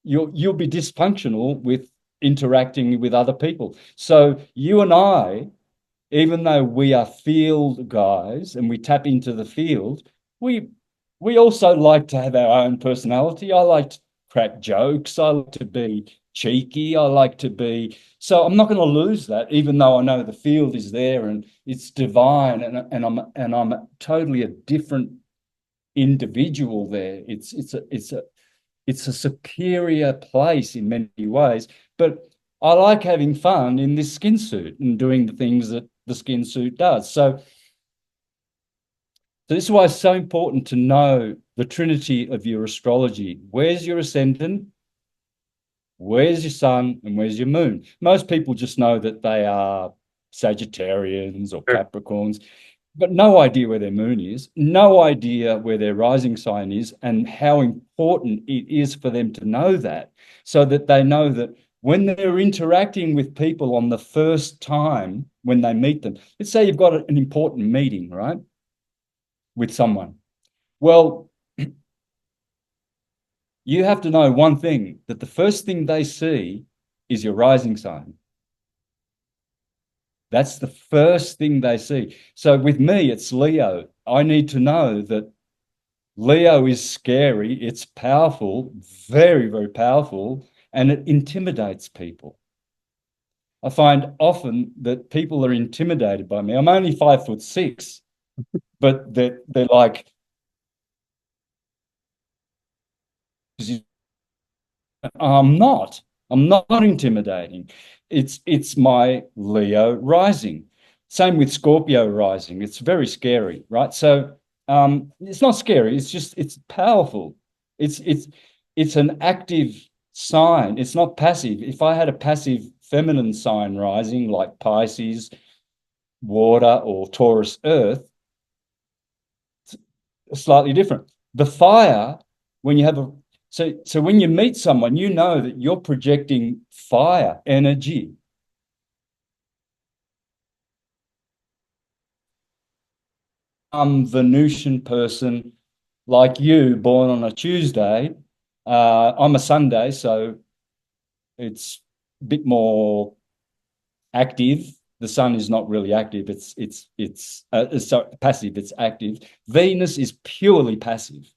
you'll be dysfunctional with interacting with other people. So you and I, even though we are field guys and we tap into the field, we also like to have our own personality. I like to crack jokes. I like to be cheeky. I like to be. So I'm not going to lose that, even though I know the field is there and it's divine, and I'm totally a different individual there. It's a superior place in many ways, but I like having fun in this skin suit and doing the things that the skin suit does. So this is why it's so important to know the trinity of your astrology. Where's your ascendant? Where's your sun? And where's your moon? Most people just know that they are Sagittarians or Sure. Capricorns, but no idea where their moon is, no idea where their rising sign is, and how important it is for them to know that, so that they know that when they're interacting with people on the first time, when they meet them, let's say you've got an important meeting, right, with someone. Well, you have to know one thing, that the first thing they see is your rising sign. That's the first thing they see. So with me, it's Leo. I need to know that Leo is scary, it's powerful, very, very powerful, and it intimidates people. I find often that people are intimidated by me. I'm only 5'6", but they're like, I'm not. I'm not intimidating. It's my Leo rising. Same with Scorpio rising. It's very scary, right? So it's not scary. It's powerful. It's an active sign. It's not passive. If I had a passive feminine sign rising like Pisces, water, or Taurus, earth, it's slightly different. The fire, when you have a so when you meet someone, you know that you're projecting fire energy. I'm Venusian person like you, born on a Tuesday. I'm a Sunday, so it's a bit more active. The sun is not really active. It's passive. It's active. Venus is purely passive.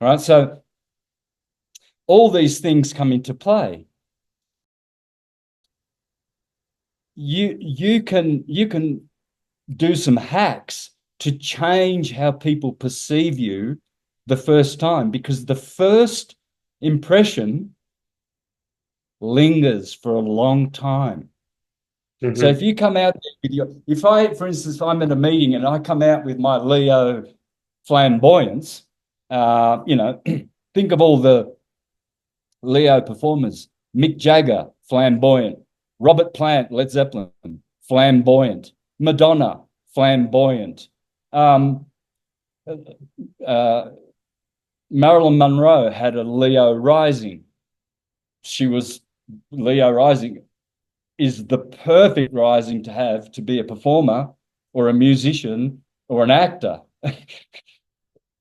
All right. So all these things come into play. You can do some hacks to change how people perceive you the first time, because the first impression lingers for a long time. So if you come out with if I, for instance, I'm at a meeting and I come out with my Leo flamboyance, think of all the Leo performers: Mick Jagger, flamboyant; Robert Plant, Led Zeppelin, flamboyant; Madonna, flamboyant; um, uh, Marilyn Monroe had a Leo rising. She was Leo rising is the perfect rising to have to be a performer or a musician or an actor.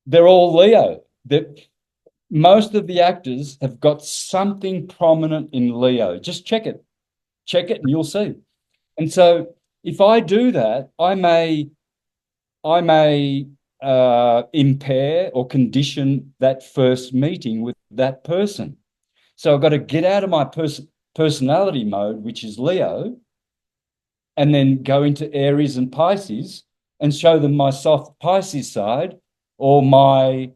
They're all Leo. Most of the actors have got something prominent in Leo. Just check it, and you'll see. And so if I do that, I may impair or condition that first meeting with that person. So I've got to get out of my personality mode, which is Leo, and then go into Aries and Pisces and show them my soft Pisces side, or my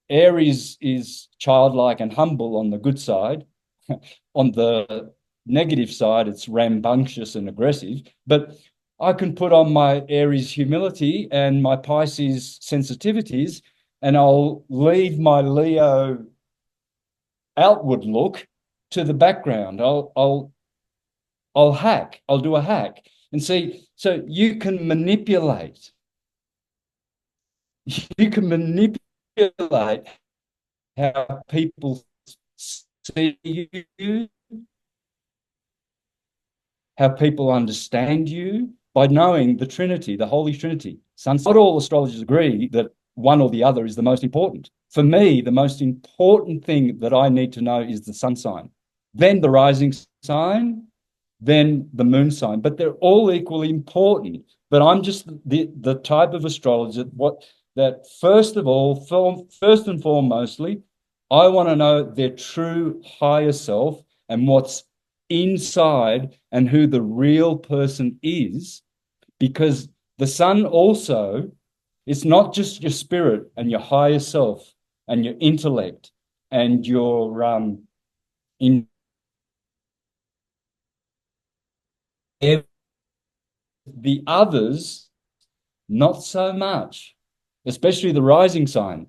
Aries is childlike and humble on the good side. On the negative side, it's rambunctious and aggressive. But I can put on my Aries humility and my Pisces sensitivities, and I'll leave my Leo outward look to the background. I'll hack. I'll do a hack and see. So you can manipulate. You can manipulate how people see you, how people understand you by knowing the Trinity, the Holy Trinity. Not all astrologers agree that one or the other is the most important. For me, the most important thing that I need to know is the sun sign, then the rising sign, then the moon sign. But they're all equally important. But I'm just the type of astrologer that first of all, first and foremostly, I want to know their true higher self and what's inside and who the real person is, because the sun also, it's not just your spirit and your higher self and your intellect and your in the others, not so much, especially the rising sign.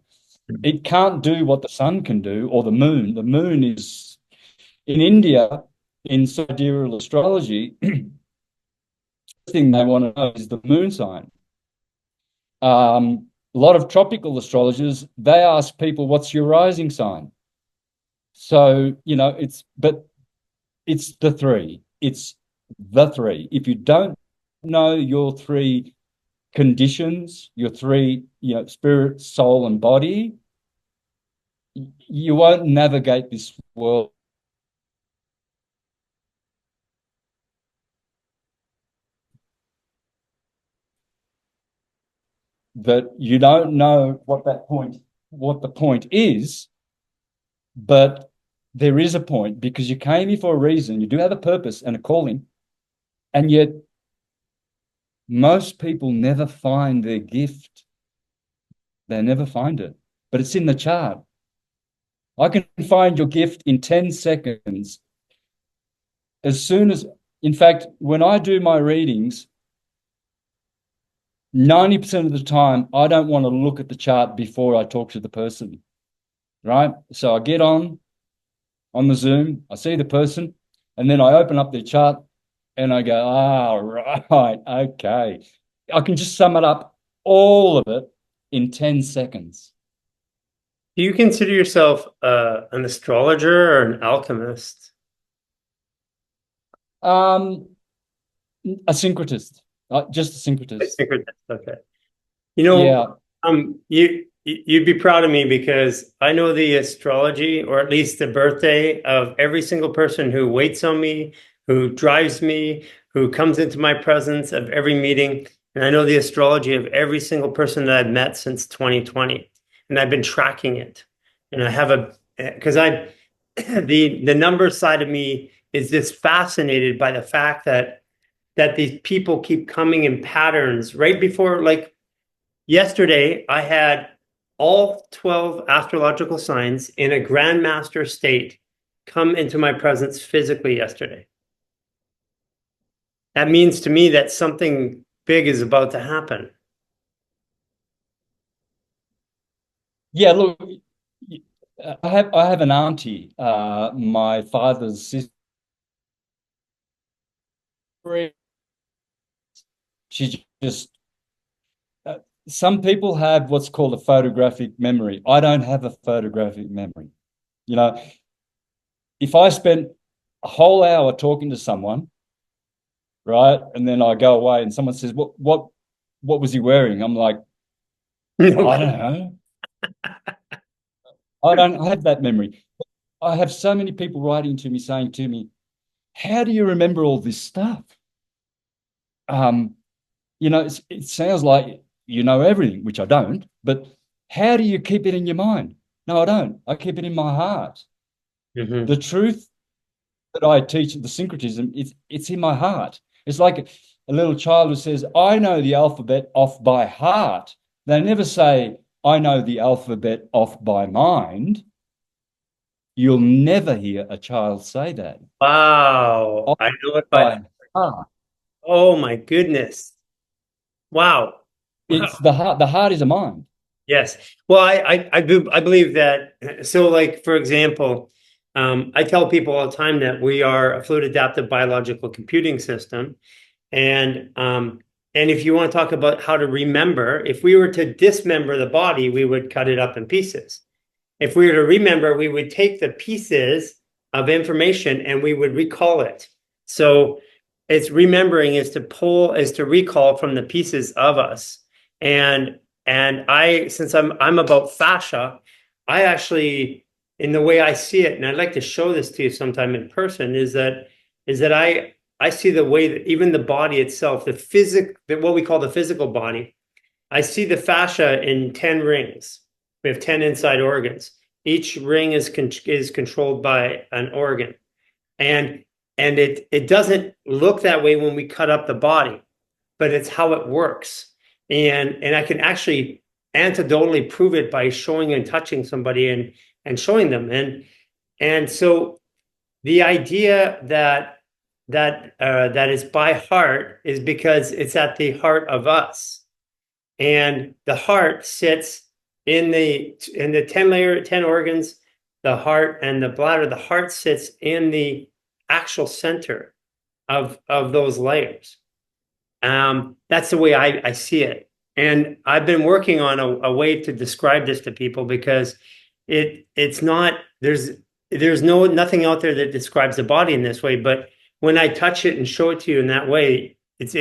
It can't do what the sun can do, or the moon. The moon is in India, in sidereal astrology, the thing they want to know is the moon sign. A lot of tropical astrologers, they ask people, what's your rising sign? So, it's the three. It's the three. If you don't know your three conditions, your three, spirit, soul, and body, you won't navigate this world. That you don't know what the point is, but there is a point because you came here for a reason. You do have a purpose and a calling, and yet most people never find their gift. They never find it, but it's in the chart. I can find your gift in 10 seconds. As soon as, in fact, when I do my readings, 90% of the time, I don't want to look at the chart before I talk to the person, right? So I get on the Zoom, I see the person, and then I open up their chart and I go, right, okay. I can just sum it up, all of it, in 10 seconds. Do you consider yourself an astrologer or an alchemist? Um, a syncretist, just a I syncretist. think okay. Yeah. You'd be proud of me because I know the astrology, or at least the birthday of every single person who waits on me, who drives me, who comes into my presence of every meeting. And I know the astrology of every single person that I've met since 2020. And I've been tracking it. And I have because the number side of me is just fascinated by the fact that these people keep coming in patterns right before, like yesterday, I had all 12 astrological signs in a grandmaster state come into my presence physically yesterday. That means to me that something big is about to happen. Yeah, look, I have an auntie, my father's sister. She just some people have what's called a photographic memory. I don't have a photographic memory. You know, if I spent a whole hour talking to someone, right, and then I go away and someone says, what was he wearing? I'm like, I Okay. don't know. I don't have that memory. I have so many people writing to me saying to me, how do you remember all this stuff? Um, it sounds like you know everything, which I don't, but how do you keep it in your mind? No, I don't. I keep it in my heart. Mhm. The truth that I teach, the syncretism, it's in my heart. It's like a little child who says, I know the alphabet off by heart. They never say, I know the alphabet off by mind. You'll never hear a child say that. Wow. Off I know it by, by heart. oh my goodness. Wow. Wow. It's the heart. The heart is a mind. Yes. Well, I believe that. So, like, for example, I tell people all the time that we are a fluid adaptive biological computing system. And if you want to talk about how to remember, if we were to dismember the body, we would cut it up in pieces. If we were to remember, we would take the pieces of information and we would recall it. So it's remembering is to pull, is to recall from the pieces of us. And I, since I'm about fascia, I actually, in the way I see it, and I'd like to show this to you sometime in person, is that I see the way that even the body itself, what we call the physical body, I see the fascia in 10 rings. We have 10 inside organs. Each ring is controlled by an organ. And it doesn't look that way when we cut up the body, but it's how it works. And I can actually anecdotally prove it by showing and touching somebody and showing them. And so the idea that is by heart is because it's at the heart of us. And the heart sits in the 10 organs, the heart and the bladder. The heart sits in the actual center of those layers. That's the way I see it. And I've been working on a way to describe this to people because it's not, there's nothing out there that describes the body in this way. But when I touch it and show it to you in that way, it's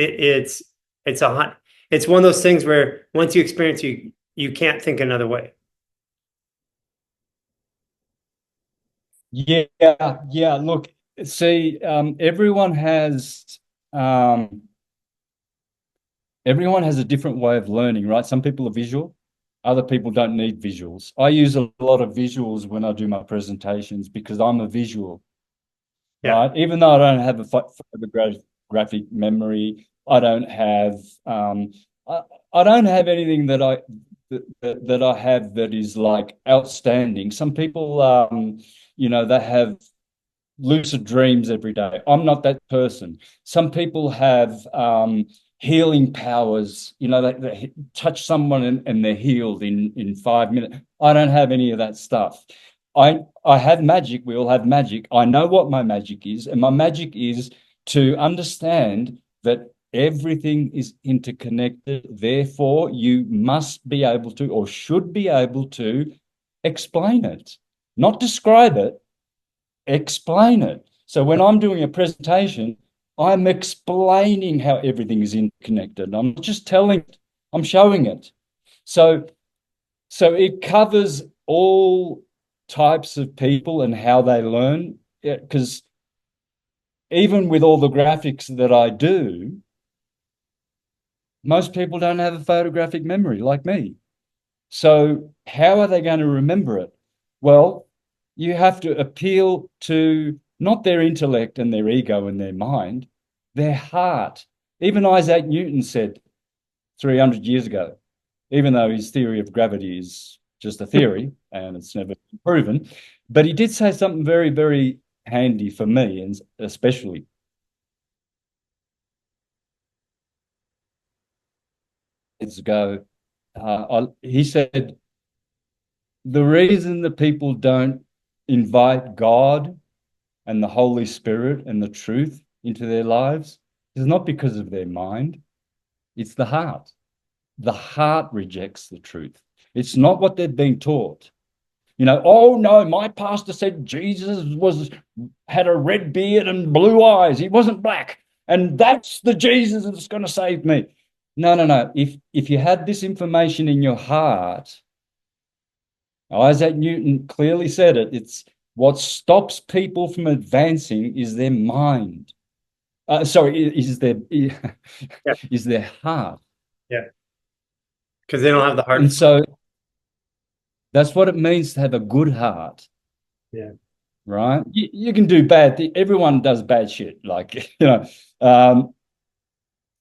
one of those things where once you experience, you can't think another way. Yeah, yeah. Look, see, everyone has a different way of learning, right? Some people are visual, other people don't need visuals. I use a lot of visuals when I do my presentations because I'm a visual, Yeah. right? Even though I don't have a photographic memory, I don't have I don't have anything that I have that is like outstanding. Some people, they have lucid dreams every day. I'm not that person. Some people have healing powers. They touch someone and they're healed in 5 minutes. I don't have any of that stuff. I have magic. We all have magic. I know what my magic is, and my magic is to understand that everything is interconnected. Therefore, you must be able to, or should be able to, explain it, not describe it, explain it. So when I'm doing a presentation, I'm explaining how everything is interconnected. I'm not just telling it, I'm showing it. So it covers all types of people and how they learn. Because even with all the graphics that I do, most people don't have a photographic memory like me. So how are they going to remember it? Well, you have to appeal to not their intellect and their ego and their mind, their heart. Even Isaac Newton said 300 years ago, even though his theory of gravity is just a theory and it's never been proven, but he did say something very, very handy for me, and especially years ago. He said, the reason that people don't invite God and the Holy Spirit and the truth into their lives is not because of their mind, it's the heart. The heart rejects the truth. It's not what they've been taught. Oh no, my pastor said Jesus had a red beard and blue eyes. He wasn't black. And that's the Jesus that's going to save me. No, no, no. If you had this information in your heart, Isaac Newton clearly said it. It's what stops people from advancing is their mind. Is their Yeah. is their heart. Yeah. Because they don't have the heart. And so that's what it means to have a good heart. Yeah. Right? You can do bad things. Everyone does bad shit. Um,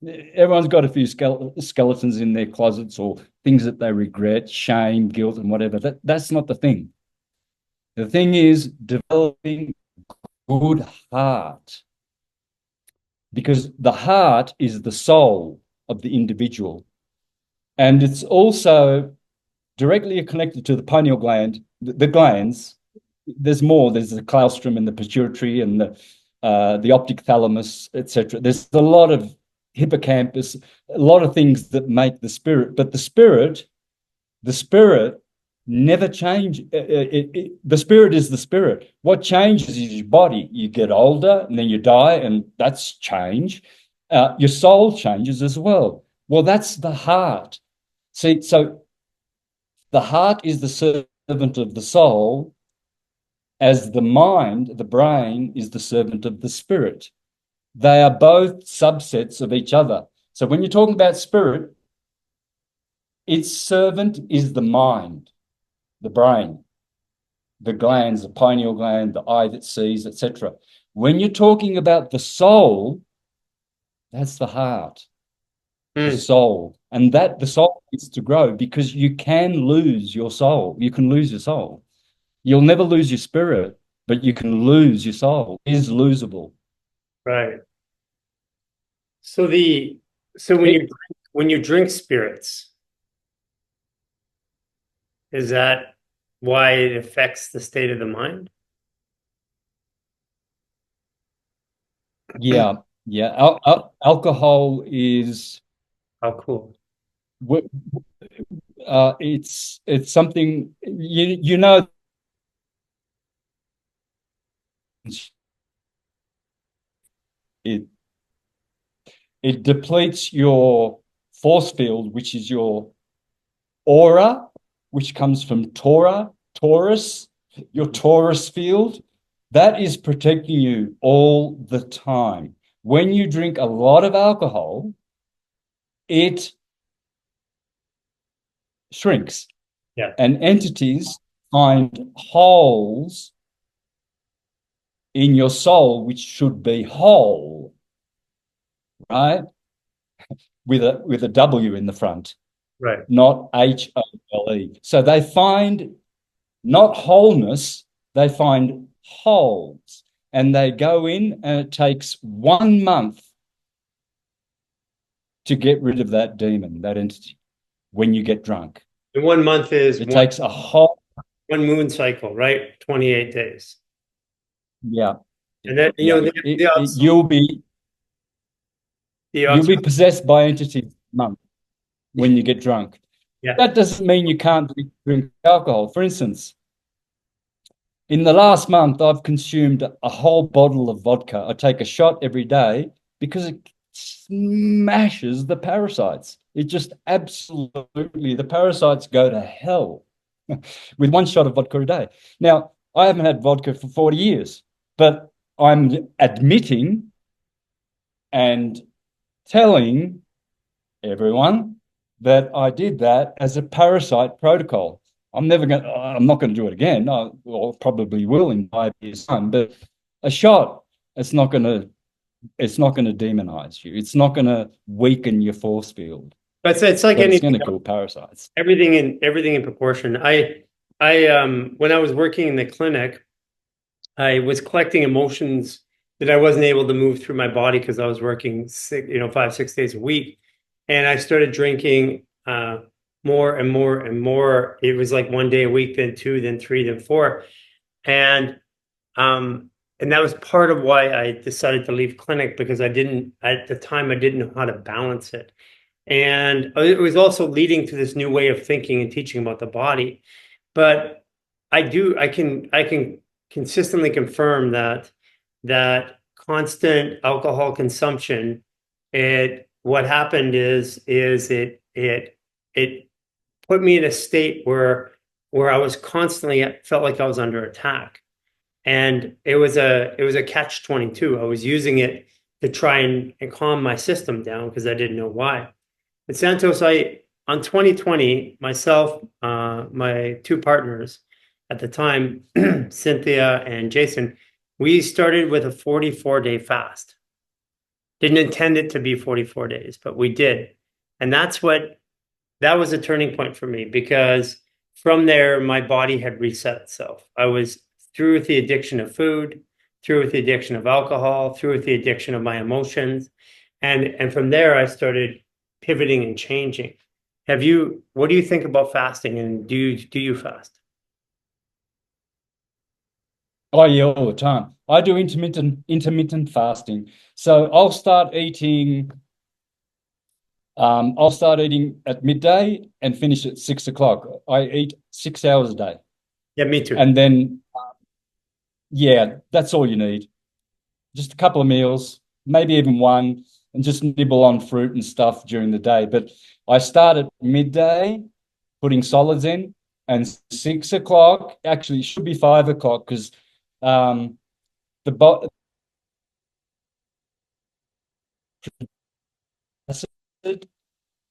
everyone's got a few skeletons in their closets or things that they regret, shame, guilt, and whatever. That's not the thing. The thing is developing good heart, because the heart is the soul of the individual. And it's also directly connected to the pineal gland, the glands, there's more. There's the claustrum and the pituitary and the optic thalamus, etc. There's a lot of hippocampus, a lot of things that make the spirit. But the spirit never change. The spirit is the spirit. What changes is your body. You get older and then you die, and that's change. Your soul changes as well. Well, that's the heart. See, so the heart is the servant of the soul, as the mind, the brain, is the servant of the spirit. They are both subsets of each other. So when you're talking about spirit, its servant is the mind, the brain, the glands, the pineal gland, the eye that sees, etc. When you're talking about the soul, that's the heart, the soul. And that the soul needs to grow, because you can lose your soul. You can lose your soul. You'll never lose your spirit, but you can lose your soul. It is losable. Right. So when you drink spirits, is that why it affects the state of the mind? Yeah, yeah. Alcohol is How cool. it's something you know. It it depletes your force field, which is your aura, which comes from Taurus, your Taurus field. That is protecting you all the time. When you drink a lot of alcohol, it shrinks. Yeah. And entities find holes in your soul, which should be whole, right? With a W in the front, Right. not HOLE. So they find not wholeness, they find holes. And they go in, and it takes 1 month to get rid of that demon, that entity, when you get drunk. And 1 month is It takes a whole, one moon cycle, right? 28 days. yeah. And then, Yeah. You'll be possessed by entities month when you get drunk. yeah. That doesn't mean you can't drink alcohol. For instance, in the last month, I've consumed a whole bottle of vodka. I take a shot every day because it smashes the parasites. It just absolutely, the parasites go to hell with 1 shot of vodka a day. Now, I haven't had vodka for 40 years, but I'm admitting and telling everyone that I did that as a parasite protocol. I'm not going to do it again. Or probably will in 5 years' time. But a shot, it's not going to demonize you. It's not going to weaken your force field. But it's like But it's going anything to kill parasites. everything in proportion. I when I was working in the clinic, I was collecting emotions that I wasn't able to move through my body because I was working 5, 6 days a week, and I started drinking more and more and more. It was like 1 day a week, then 2, then 3, then 4, and um, and that was part of why I decided to leave clinic, because at the time I didn't know how to balance it. And it was also leading to this new way of thinking and teaching about the body. But I can consistently confirm that constant alcohol consumption, what happened is it put me in a state where I was constantly felt like I was under attack. And it was a catch-22. I was using it to try and calm my system down because I didn't know why. But Santos, on 2020, myself, my 2 partners at the time, Cynthia and Jason, we started with a 44-day fast. Didn't intend it to be 44 days, but we did. And that was a turning point for me, because from there, my body had reset itself. I was through with the addiction of food, through with the addiction of alcohol, through with the addiction of my emotions. And from there, I started pivoting and changing. What do you think about fasting, and do you fast? Oh yeah, all the time. I do intermittent fasting. So I'll start eating at midday and finish at 6 o'clock. I eat 6 hours a day. Yeah, me too. And then yeah, that's all you need. Just a couple of meals, maybe even one, and just nibble on fruit and stuff during the day. But I start at midday, putting solids in, and 6 o'clock, actually, it should be 5 o'clock because um, the body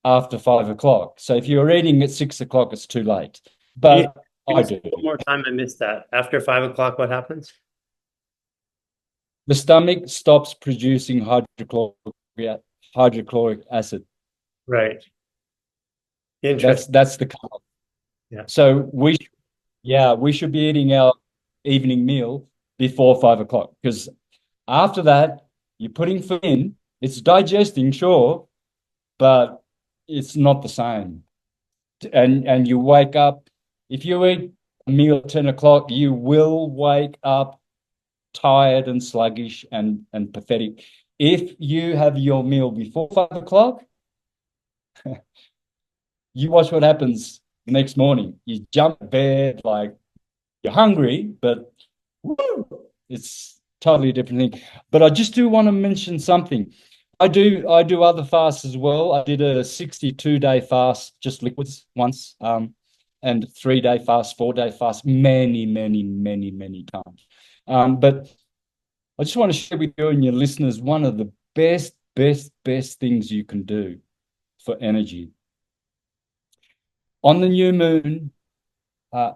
after 5 o'clock. So if you're eating at 6 o'clock, it's too late. Can you But give I us do. one more time? I missed that. After 5 o'clock, what happens? The stomach stops producing hydrochloric acid. Right. That's Interesting. that's the cutoff. Yeah. So we should be eating our evening meal before 5 o'clock because after that you're putting food in. It's digesting, sure, but it's not the same. And you wake up. If you eat a meal at 10 o'clock, you will wake up tired and sluggish and pathetic. If you have your meal before 5 o'clock, you watch what happens the next morning. You jump to bed like you're hungry, but woo, it's totally a different thing. But I just do want to mention something. I do other fasts as well. I did a 62-day fast, just liquids once, and 3-day fast, 4-day fast, many, many, many, many times. But I just want to share with you and your listeners one of the best things you can do for energy. On the new moon, uh,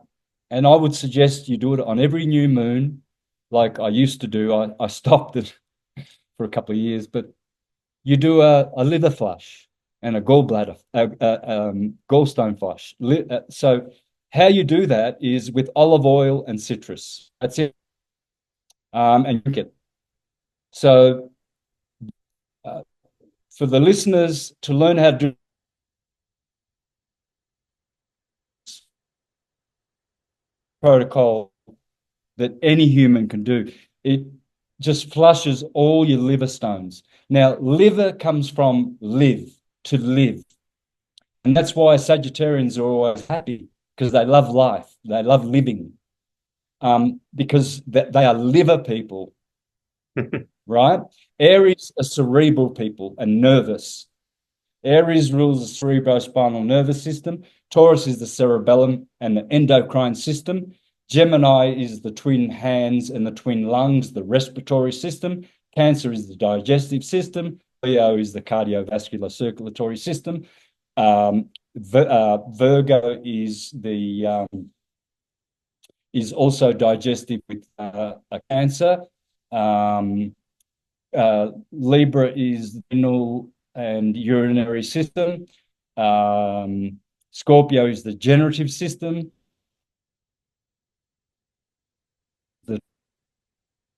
and I would suggest you do it on every new moon, like I used to do. I stopped it for a couple of years, but you do a liver flush and a gallstone flush. So how you do that is with olive oil and citrus. That's it, and drink it. So uh, for the listeners to learn how to do protocol that any human can do. It just flushes all your liver stones. Now, liver comes from live, to live. And that's why Sagittarians are always happy because they love life, they love living, because they are liver people, right? Aries are cerebral people and nervous. Aries rules the cerebrospinal nervous system. Taurus is the cerebellum and the endocrine system. Gemini is the twin hands and the twin lungs, the respiratory system. Cancer is the digestive system. Leo is the cardiovascular circulatory system. Virgo is also digestive with a cancer. Libra is renal and urinary system. Scorpio is the generative system. The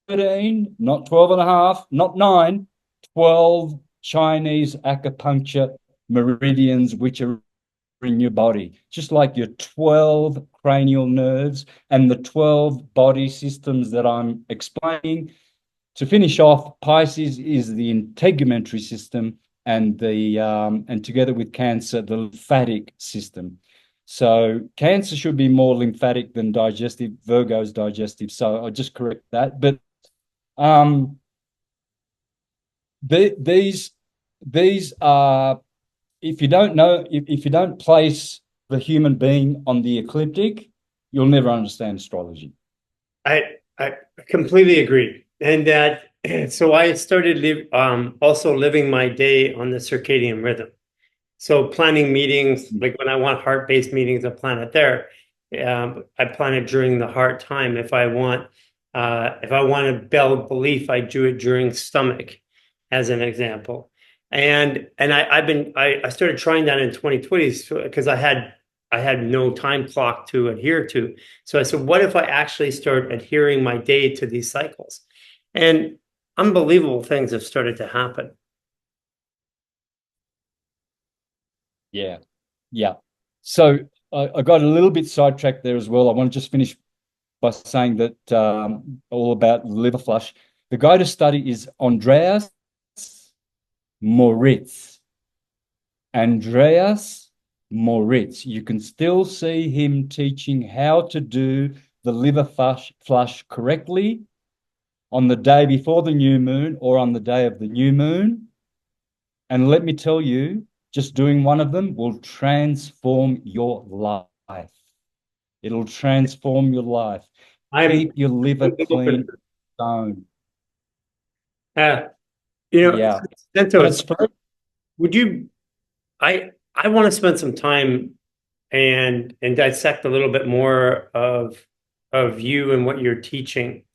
13, not 12 and a half, not 9, 12 Chinese acupuncture meridians, which are in your body, just like your 12 cranial nerves and the 12 body systems that I'm explaining. To finish off, Pisces is the integumentary system, and together with Cancer, the lymphatic system. So Cancer should be more lymphatic than digestive. Virgo's digestive. So I'll just correct that. But um, these are, if you don't know, if you don't place the human being on the ecliptic, you'll never understand astrology. I completely agree. And that so I started also living my day on the circadian rhythm. So planning meetings, like when I want heart-based meetings, I plan it there. I plan it during the heart time. If I want to build belief, I do it during stomach, as an example. And I started trying that in 2020 because I had no time clock to adhere to. So I said, what if I actually start adhering my day to these cycles? And unbelievable things have started to happen. Yeah. Yeah. So I got a little bit sidetracked there as well. I want to just finish by saying that all about liver flush. The guy to study is Andreas Moritz. Andreas Moritz. You can still see him teaching how to do the liver flush correctly on the day before the new moon or on the day of the new moon. And let me tell you, just doing one of them will transform your life. It'll transform your life. I'm Keep your liver open. clean. Stone. Uh, you know, Yeah. And Santos, it's free. would you? I want to spend some time and dissect a little bit more of you and what you're teaching.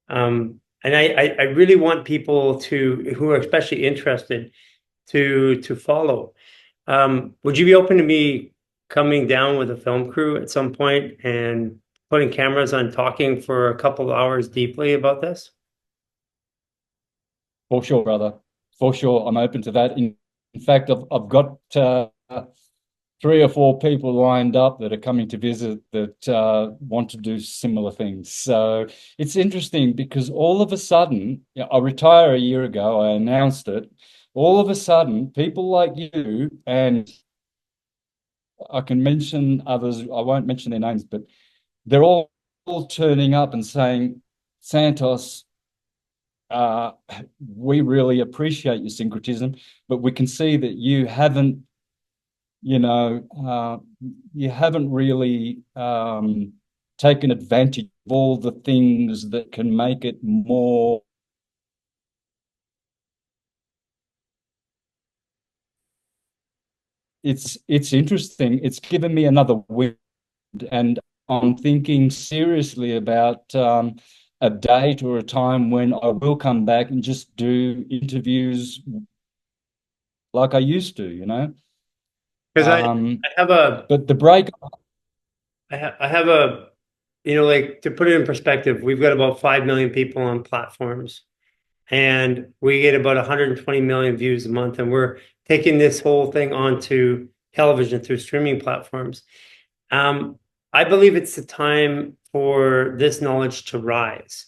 And I really want people to who are especially interested to follow. Would you be open to me coming down with a film crew at some point and putting cameras on, talking for a couple of hours deeply about this? For sure, brother. For sure. I'm open to that. In fact, I've got 3 or 4 people lined up that are coming to visit that want to do similar things. So it's interesting because all of a sudden, I retired a year ago, I announced it. All of a sudden, people like you, and I can mention others, I won't mention their names, but they're all turning up and saying, Santos, uh, we really appreciate your syncretism, but we can see that you know, uh, you haven't really taken advantage of all the things that can make it more. It's interesting. It's given me another wind, and I'm thinking seriously about a date or a time when I will come back and just do interviews like I used to, you know. Because Um, I have a but the break, I have a like to put it in perspective, we've got about 5 million people on platforms and we get about 120 million views a month, and we're taking this whole thing onto television through streaming platforms. Um, I believe it's the time for this knowledge to rise.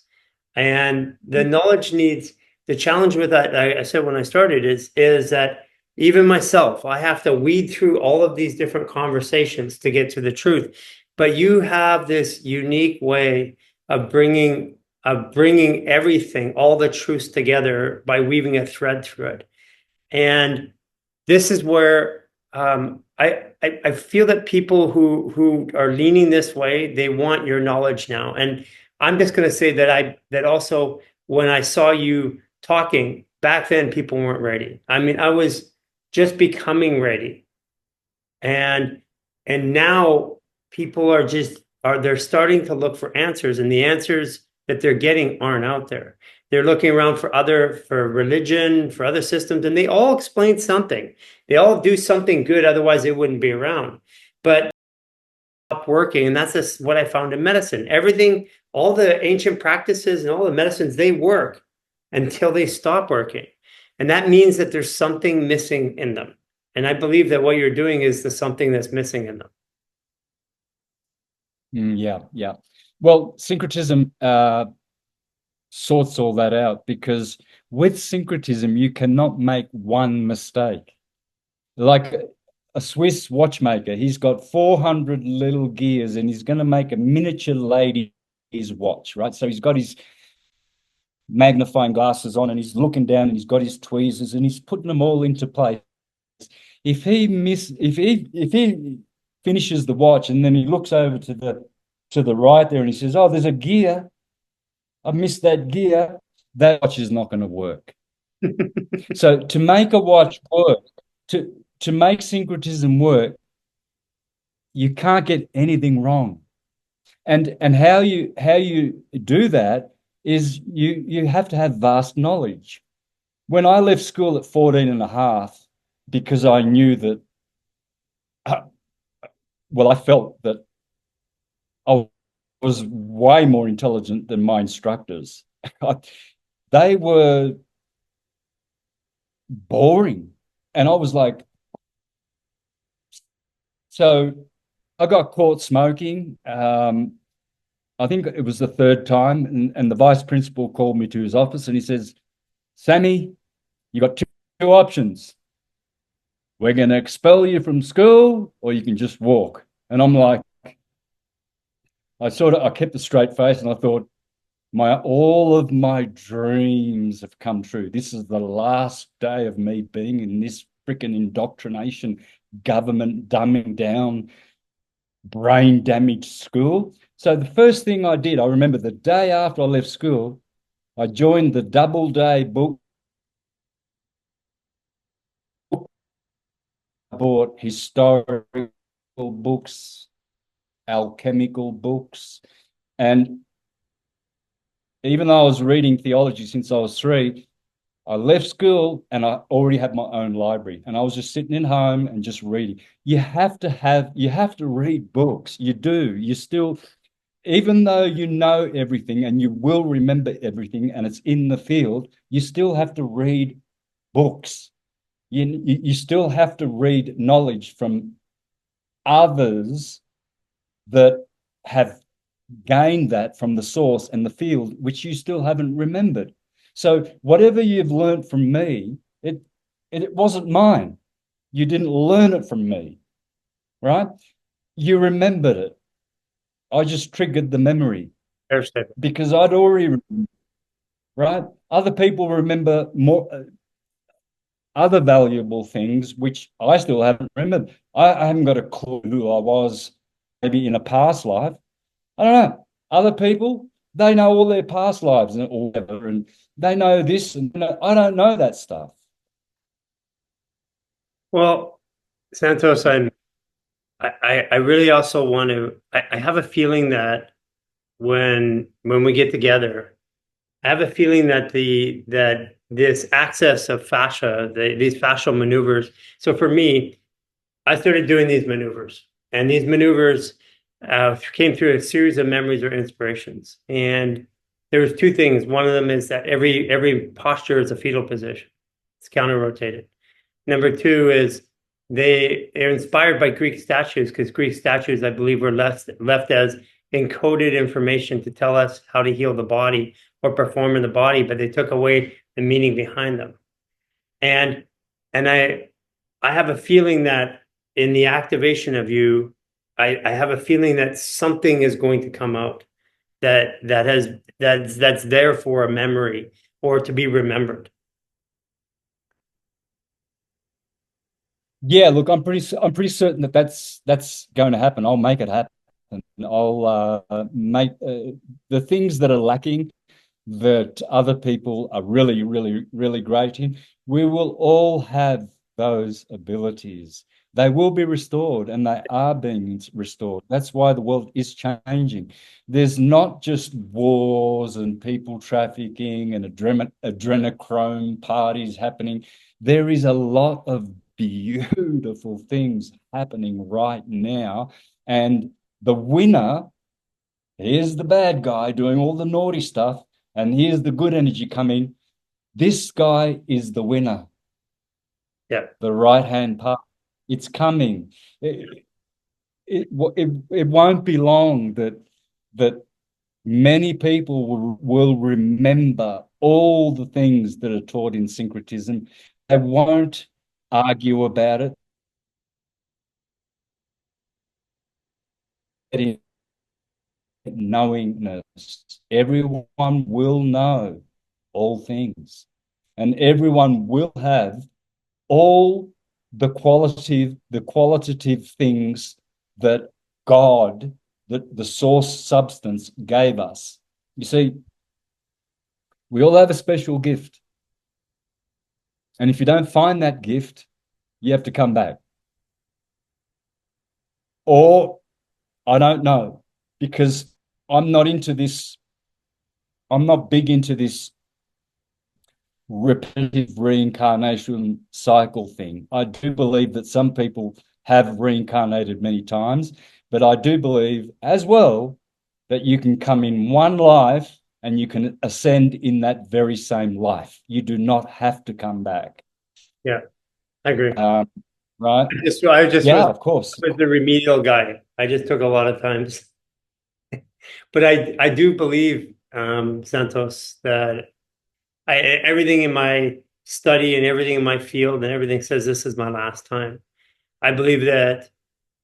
And the knowledge needs the challenge with that, I said when I started, is that even myself, I have to weed through all of these different conversations to get to the truth. But you have this unique way of bringing everything, all the truths together by weaving a thread through it. And this is where I feel that people who are leaning this way, they want your knowledge now. And I'm just going to say that also when I saw you talking back then, people weren't ready. I mean, I was just becoming ready, and now people they're starting to look for answers, and the answers that they're getting aren't out there. They're looking around for religion, for other systems, and they all explain something. They all do something good, otherwise they wouldn't be around. But stop working, and that's just what I found in medicine. Everything, all the ancient practices and all the medicines, they work until they stop working. And that means that there's something missing in them. And I believe that what you're doing is the something that's missing in them. yeah, yeah. Well, syncretism sorts all that out because with syncretism, you cannot make one mistake. Like a Swiss watchmaker, he's got 400 little gears and he's going to make a miniature lady's watch, right? So he's got his magnifying glasses on and he's looking down and he's got his tweezers and he's putting them all into place. If he finishes the watch and then he looks over to the right there and he says, "Oh, there's a gear. I missed that gear." That watch is not going to work. So to make a watch work, to make syncretism work, you can't get anything wrong. And how you do that is you have to have vast knowledge. When I left school at 14 and a half, because I knew that, uh, well, I felt that I was way more intelligent than my instructors. They were boring. And I was like, so I got caught smoking. I think it was the third time, and the vice principal called me to his office and he says, Sammy, you got two options. We're going to expel you from school or you can just walk. And I'm like, I kept a straight face and I thought, all of my dreams have come true. This is the last day of me being in this freaking indoctrination, government dumbing down, brain damaged school. So the first thing I did, I remember the day after I left school, I joined the double day book. I bought historical books, alchemical books, and even though I was reading theology since I was 3, I left school and I already had my own library and I was just sitting in home and just reading. You have to read books. You do. You still, even though you know everything and you will remember everything and it's in the field, you still have to read books. You still have to read knowledge from others that have gained that from the source and the field, which you still haven't remembered. So whatever you've learned from me, it wasn't mine. You didn't learn it from me, right? You remembered it. I just triggered the memory because I'd already, right? Other people remember more other valuable things, which I still haven't remembered. I haven't got a clue who I was maybe in a past life. I don't know. Other people, they know all their past lives and or whatever, and they know this, and I don't know that stuff. Well, Santos, I really also want to. I have a feeling that when we get together, I have a feeling that this access of fascia, these fascial maneuvers. So for me, I started doing these maneuvers, and these maneuvers came through a series of memories or inspirations. And there was two things. One of them is that every posture is a fetal position. It's counter rotated. Number two is they're inspired by Greek statues because Greek statues, I believe, were left as encoded information to tell us how to heal the body or perform in the body, but they took away the meaning behind them. And and I have a feeling that in the activation of you, I have a feeling that something is going to come out that's there for a memory or to be remembered. Yeah, look, I'm pretty certain that that's going to happen. I'll make it happen. I'll make the things that are lacking that other people are really, really, really great in. We will all have those abilities. They will be restored and they are being restored. That's why the world is changing. There's not just wars and people trafficking and adrenochrome parties happening. There is a lot of beautiful things happening right now. And the winner, here's the bad guy doing all the naughty stuff, and here's the good energy coming. This guy is the winner. Yeah. The right-hand path. It's coming. It won't be long that many people will remember all the things that are taught in syncretism. They won't argue about it. In knowingness, everyone will know all things, and everyone will have all the qualitative things that God, that the source substance gave us. You see, we all have a special gift. And if you don't find that gift, you have to come back. Or I don't know, because I'm not into this, I'm not big into this repetitive reincarnation cycle thing. I do believe that some people have reincarnated many times, but I do believe as well that you can come in one life and you can ascend in that very same life. You do not have to come back. Yeah, I agree. Right? I just Yeah, of course. was the remedial guy. I just took a lot of times. But I do believe, Santos, that everything in my study and everything in my field and everything says this is my last time. I believe that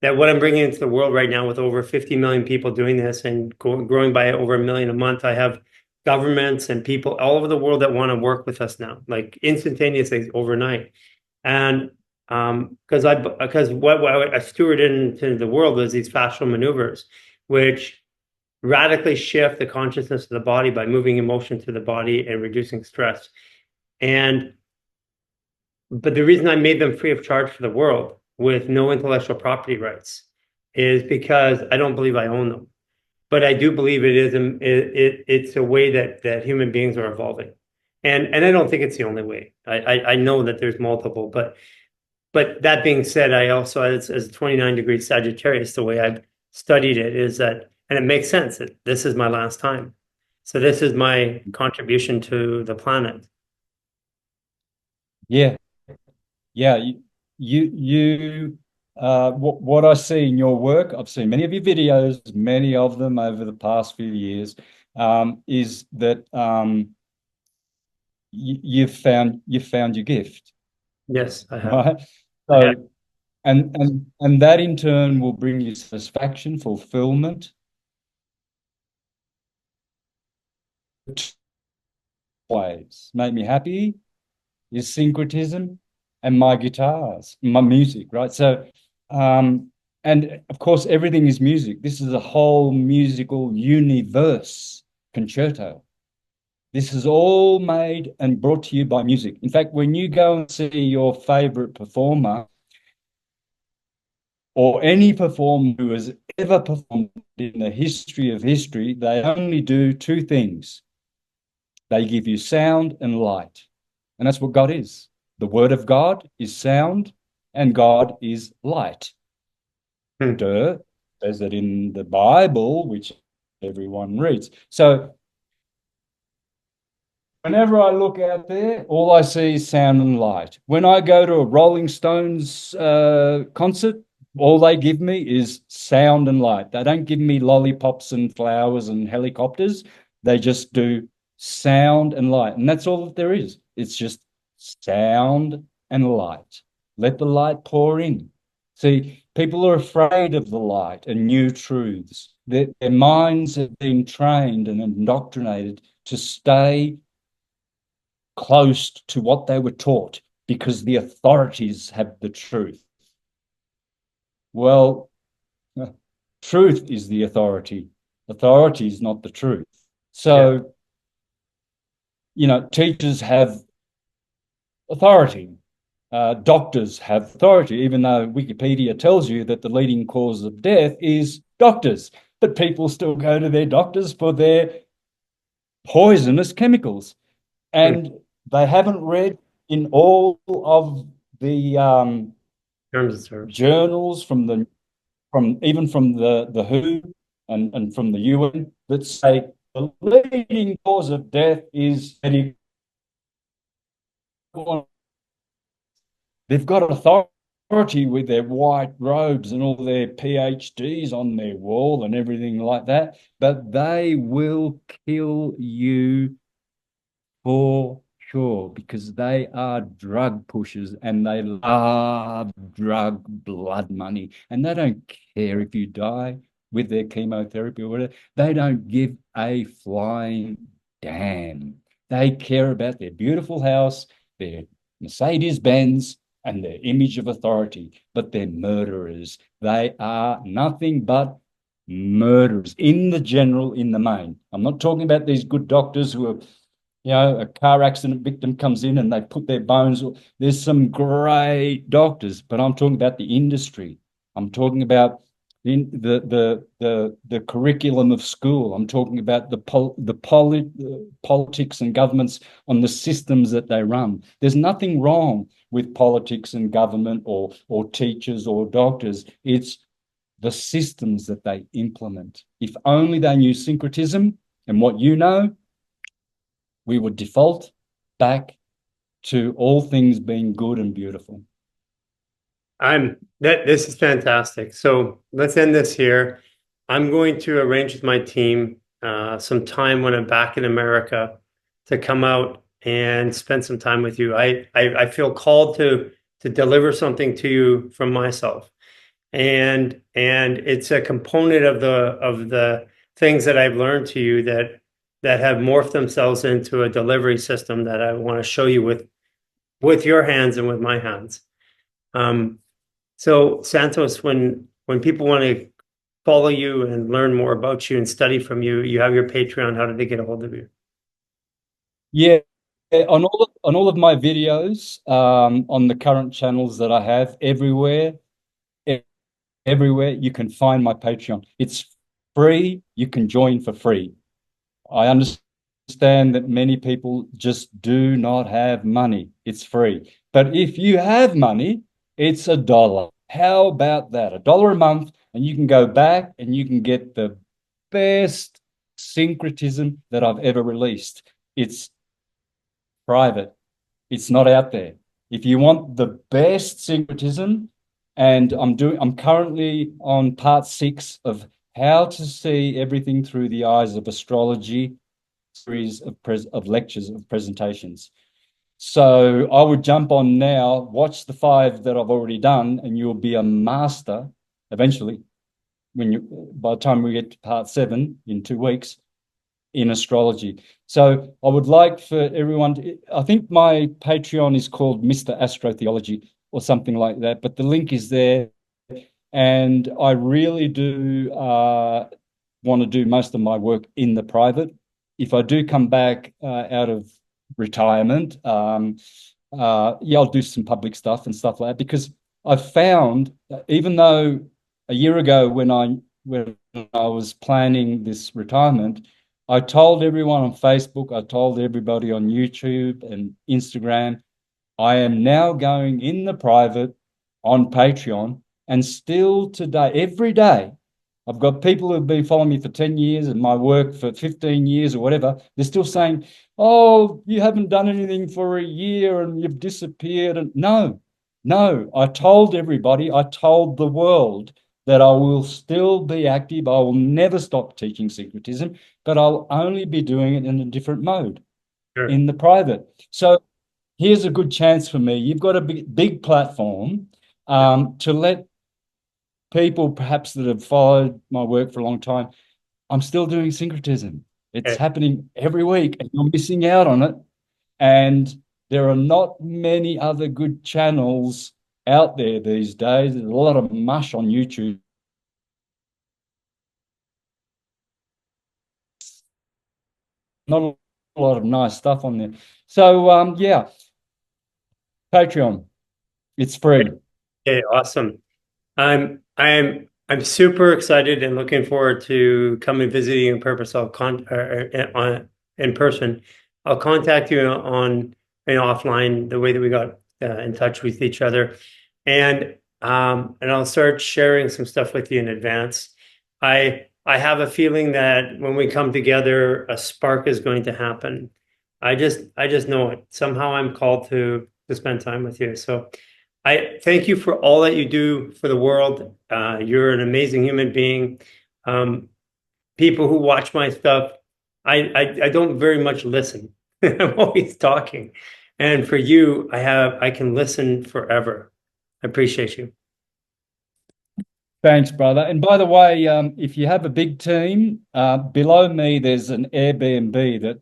what I'm bringing into the world right now with over 50 million people doing this and growing by over 1 million a month, I have governments and people all over the world that want to work with us now, like instantaneously overnight. And because what I stewarded into the world was these fascial maneuvers, which radically shift the consciousness of the body by moving emotion to the body and reducing stress. And but the reason I made them free of charge for the world with no intellectual property rights is because I don't believe I own them. But I do believe it's a way that human beings are evolving. And I don't think it's the only way. I know that there's multiple, but that being said, I also as 29 degree Sagittarius, the way I've studied it is that, and it makes sense that this is my last time. So this is my contribution to the planet. Yeah, yeah. What I see in your work, I've seen many of your videos, many of them over the past few years, is that you've found your gift, Yes, I have. right? I have. So, and that in turn will bring you satisfaction, fulfillment, ways. Make me happy is syncretism and my guitars, my music, right? So, and of course, everything is music. This is a whole musical universe concerto. This is all made and brought to you by music. In fact, when you go and see your favorite performer or any performer who has ever performed in the history of history, they only do two things. They give you sound and light. And that's what God is. The word of God is sound and God is light. Hmm. Duh, says that in the Bible, which everyone reads. So whenever I look out there, all I see is sound and light. When I go to a Rolling Stones concert, all they give me is sound and light. They don't give me lollipops and flowers and helicopters. They just do sound and light. And that's all that there is. It's just sound and light. Let the light pour in. See, people are afraid of the light and new truths. Their minds have been trained and indoctrinated to stay close to what they were taught because the authorities have the truth. Well, truth is the authority. Authority is not the truth. Yeah. So, teachers have authority. Doctors have authority, even though Wikipedia tells you that the leading cause of death is doctors. But people still go to their doctors for their poisonous chemicals. Hmm. And they haven't read in all of the Terms and service. journals from the WHO and from the UN that say the leading cause of death is medical. They've got authority with their white robes and all their PhDs on their wall and everything like that, but they will kill you for sure because they are drug pushers and they love drug blood money and they don't care if you die with their chemotherapy or whatever. They don't give a flying damn. They care about their beautiful house, their Mercedes Benz, and their image of authority, but they're murderers. They are nothing but murderers in the general, in the main. I'm not talking about these good doctors who are, a car accident victim comes in and they put their bones. There's some great doctors, but I'm talking about the industry. I'm talking about the curriculum of school. I'm talking about the politics and governments on the systems that they run. There's nothing wrong with politics and government or teachers or doctors. It's the systems that they implement. If only they knew syncretism and what you know, we would default back to all things being good and beautiful. This is fantastic. So let's end this here. I'm going to arrange with my team some time when I'm back in America to come out and spend some time with you. I feel called to deliver something to you from myself, and it's a component of the things that I've learned to you that have morphed themselves into a delivery system that I want to show you with your hands and with my hands. Um, so Santos, when people want to follow you and learn more about you and study from you, you have your Patreon. How did they get a hold of you? Yeah, on all of my videos, on the current channels that I have, e- everywhere you can find my Patreon. It's free. You can join for free. I understand that many people just do not have money. It's free. But if you have money, it's $1. How about that? $1 a month, and you can go back and you can get the best syncretism that I've ever released. It's private. It's not out there. If you want the best syncretism, and I'm currently on part 6 of how to see everything through the eyes of astrology, series of lectures, of presentations. So I would jump on now, watch the 5 that I've already done, and you'll be a master eventually. By the time we get to part 7 in 2 weeks, in astrology. So I would like for everyone to, I think my Patreon is called Mr. Astrotheology or something like that, but the link is there. And I really do want to do most of my work in the private. If I do come back out of retirement, yeah, I'll do some public stuff and stuff like that, because I've found, even though a year ago when I was planning this retirement, I told everyone on Facebook, I told everybody on YouTube and Instagram, I am now going in the private on Patreon, and still today, every day, I've got people who've been following me for 10 years and my work for 15 years or whatever. They're still saying, oh, you haven't done anything for a year and you've disappeared. And no, I told everybody, I told the world that I will still be active. I will never stop teaching syncretism, but I'll only be doing it in a different mode Sure. in the private. So here's a good chance for me. You've got a big platform Yeah. to let people perhaps that have followed my work for a long time. I'm still doing syncretism. It's Okay. happening every week, and you're missing out on it. And there are not many other good channels out there these days. There's a lot of mush on YouTube. Not a lot of nice stuff on there. So yeah, Patreon, it's free. Okay, awesome. I'm super excited and looking forward to coming visiting in purpose. On in person. I'll contact you on offline the way that we got in touch with each other, and I'll start sharing some stuff with you in advance. I have a feeling that when we come together, a spark is going to happen. I just know it. Somehow I'm called to spend time with you. So. I thank you for all that you do for the world. You're an amazing human being. Um, People who watch my stuff, I don't very much listen. I'm always talking, and for you, I can listen forever. I appreciate you. Thanks, brother. And by the way, if you have a big team, below me there's an Airbnb that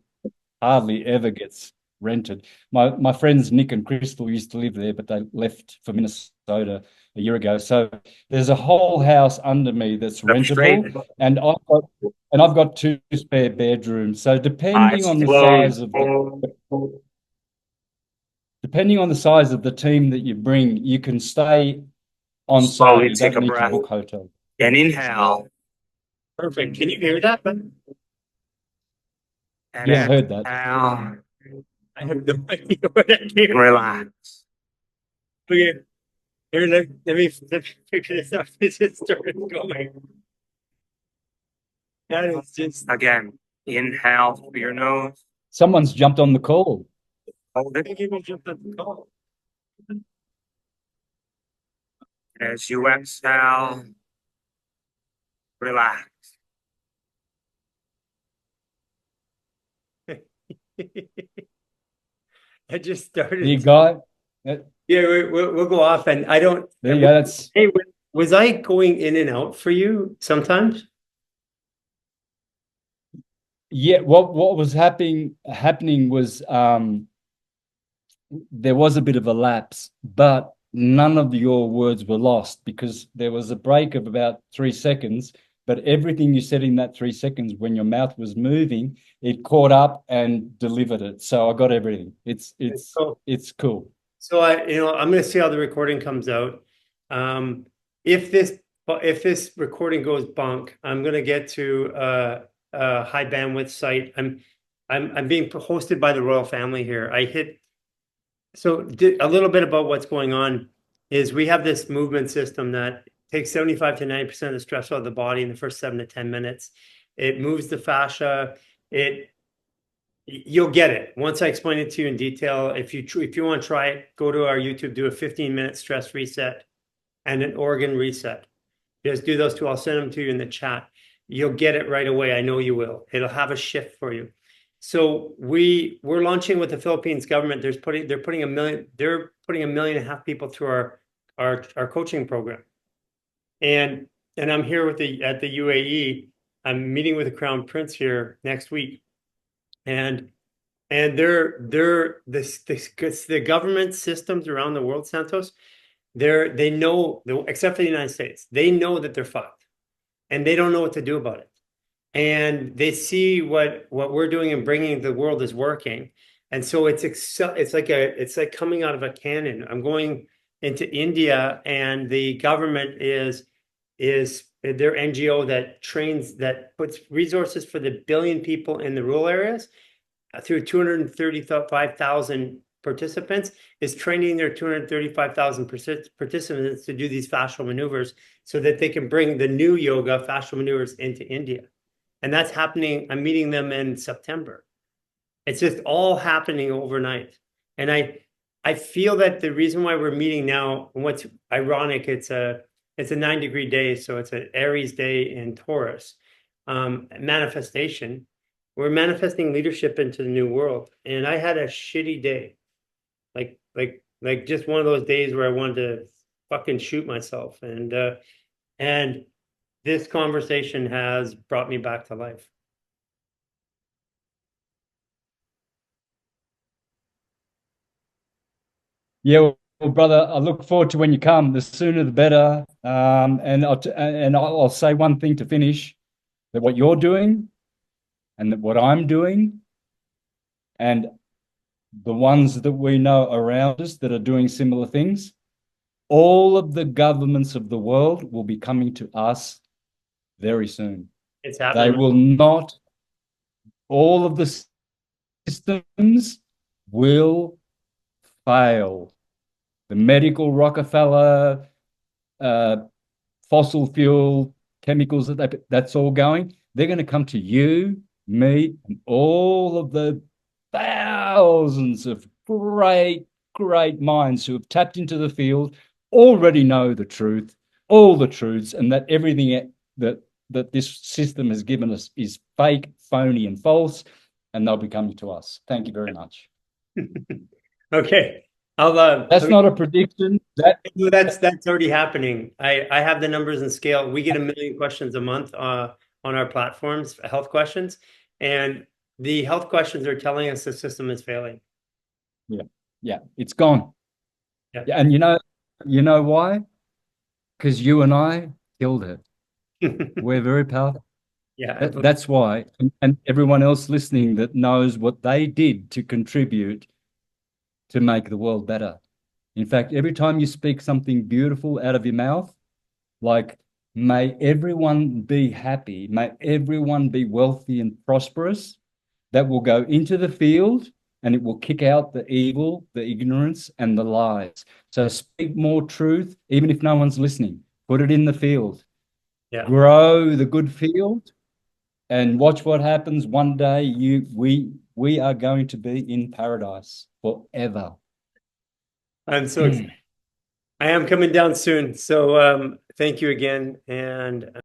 hardly ever gets rented. My friends Nick and Crystal used to live there, but they left for Minnesota a year ago. So there's a whole house under me that's Up straight. rentable, and I've got 2 spare bedrooms. So depending on the size of the team that you bring, you can stay on site. Slowly You take don't a need to breath book hotel. and inhale. Perfect. Can you hear that? And Yeah, I heard that. exhale. I have no idea what I mean. Relax. Okay. Here, let me figure this out. This just started going. That is just again. Inhale through your nose. Someone's jumped on the call. Hold it. I think even jumped at the call. As you exhale, relax. I just You started. got Yeah, we'll go off, and I don't. there you go. That's Hey, was I going in and out for you sometimes? yeah. What was happening was there was a bit of a lapse, but none of your words were lost because there was a break of about 3 seconds. But everything you said in that 3 seconds, when your mouth was moving, it caught up and delivered it. So I got everything. It's It's it's cool. it's cool. So I'm going to see how the recording comes out. Um, if this recording goes bunk, I'm going to get to a high bandwidth site. I'm being hosted by the royal family here. A little bit about what's going on is we have this movement system that takes 75 to 90% of the stress out of the body in the first 7 to 10 minutes. It moves the fascia. It You'll get it once I explain it to you in detail. If you want to try it, go to our YouTube, do a 15-minute stress reset and an organ reset. Just do those two. I'll send them to you in the chat. You'll get it right away. I know you will. It'll have a shift for you. So we're launching with the Philippines government. They're putting 1.5 million people through our coaching program. And I'm here at the UAE. I'm meeting with the Crown Prince here next week. And the government systems around the world, Santos, they know, except for the United States, they know that they're fucked, and they don't know what to do about it. And they see what we're doing and bringing the world is working, and so it's like coming out of a cannon. I'm going into India, and the government is their NGO that puts resources for the billion people in the rural areas through 235,000 participants, is training their 235,000 participants to do these fascial maneuvers so that they can bring the new yoga fascial maneuvers into India. And that's happening. I'm meeting them in September. It's just all happening overnight. And I feel that the reason why we're meeting now, and what's ironic, it's a 9-degree day, so it's an Aries day in Taurus, manifestation. We're manifesting leadership into the new world. And I had a shitty day, like just one of those days where I wanted to fucking shoot myself. And this conversation has brought me back to life. Yeah, well, brother, I look forward to when you come. The sooner the better. And I'll say one thing to finish: that what you're doing and that what I'm doing and the ones that we know around us that are doing similar things, all of the governments of the world will be coming to us very soon. It's They happening. will not, all of the systems will fail. The medical Rockefeller, uh, fossil fuel, chemicals that's all going, they're going to come to you, me, and all of the thousands of great minds who have tapped into the field, already know the truth, all the truths, and that everything that this system has given us is fake, phony, and false, and they'll be coming to us. Thank you very much. Okay. That's not a prediction. That's already happening. I have the numbers and scale. We get 1 million questions a month on our platforms, health questions, and the health questions are telling us the system is failing. Yeah, it's gone. Yeah. Yeah, and you know why? Because you and I killed it. We're very powerful. Yeah, That's why. And everyone else listening that knows what they did to contribute to make the world better. In fact, every time you speak something beautiful out of your mouth, like, may everyone be happy, may everyone be wealthy and prosperous, that will go into the field and it will kick out the evil, the ignorance, and the lies. So speak more truth, even if no one's listening. Put it in the field. yeah. Grow the good field and watch what happens. One day we are going to be in paradise forever. I'm so excited. I am coming down soon. So thank you again. And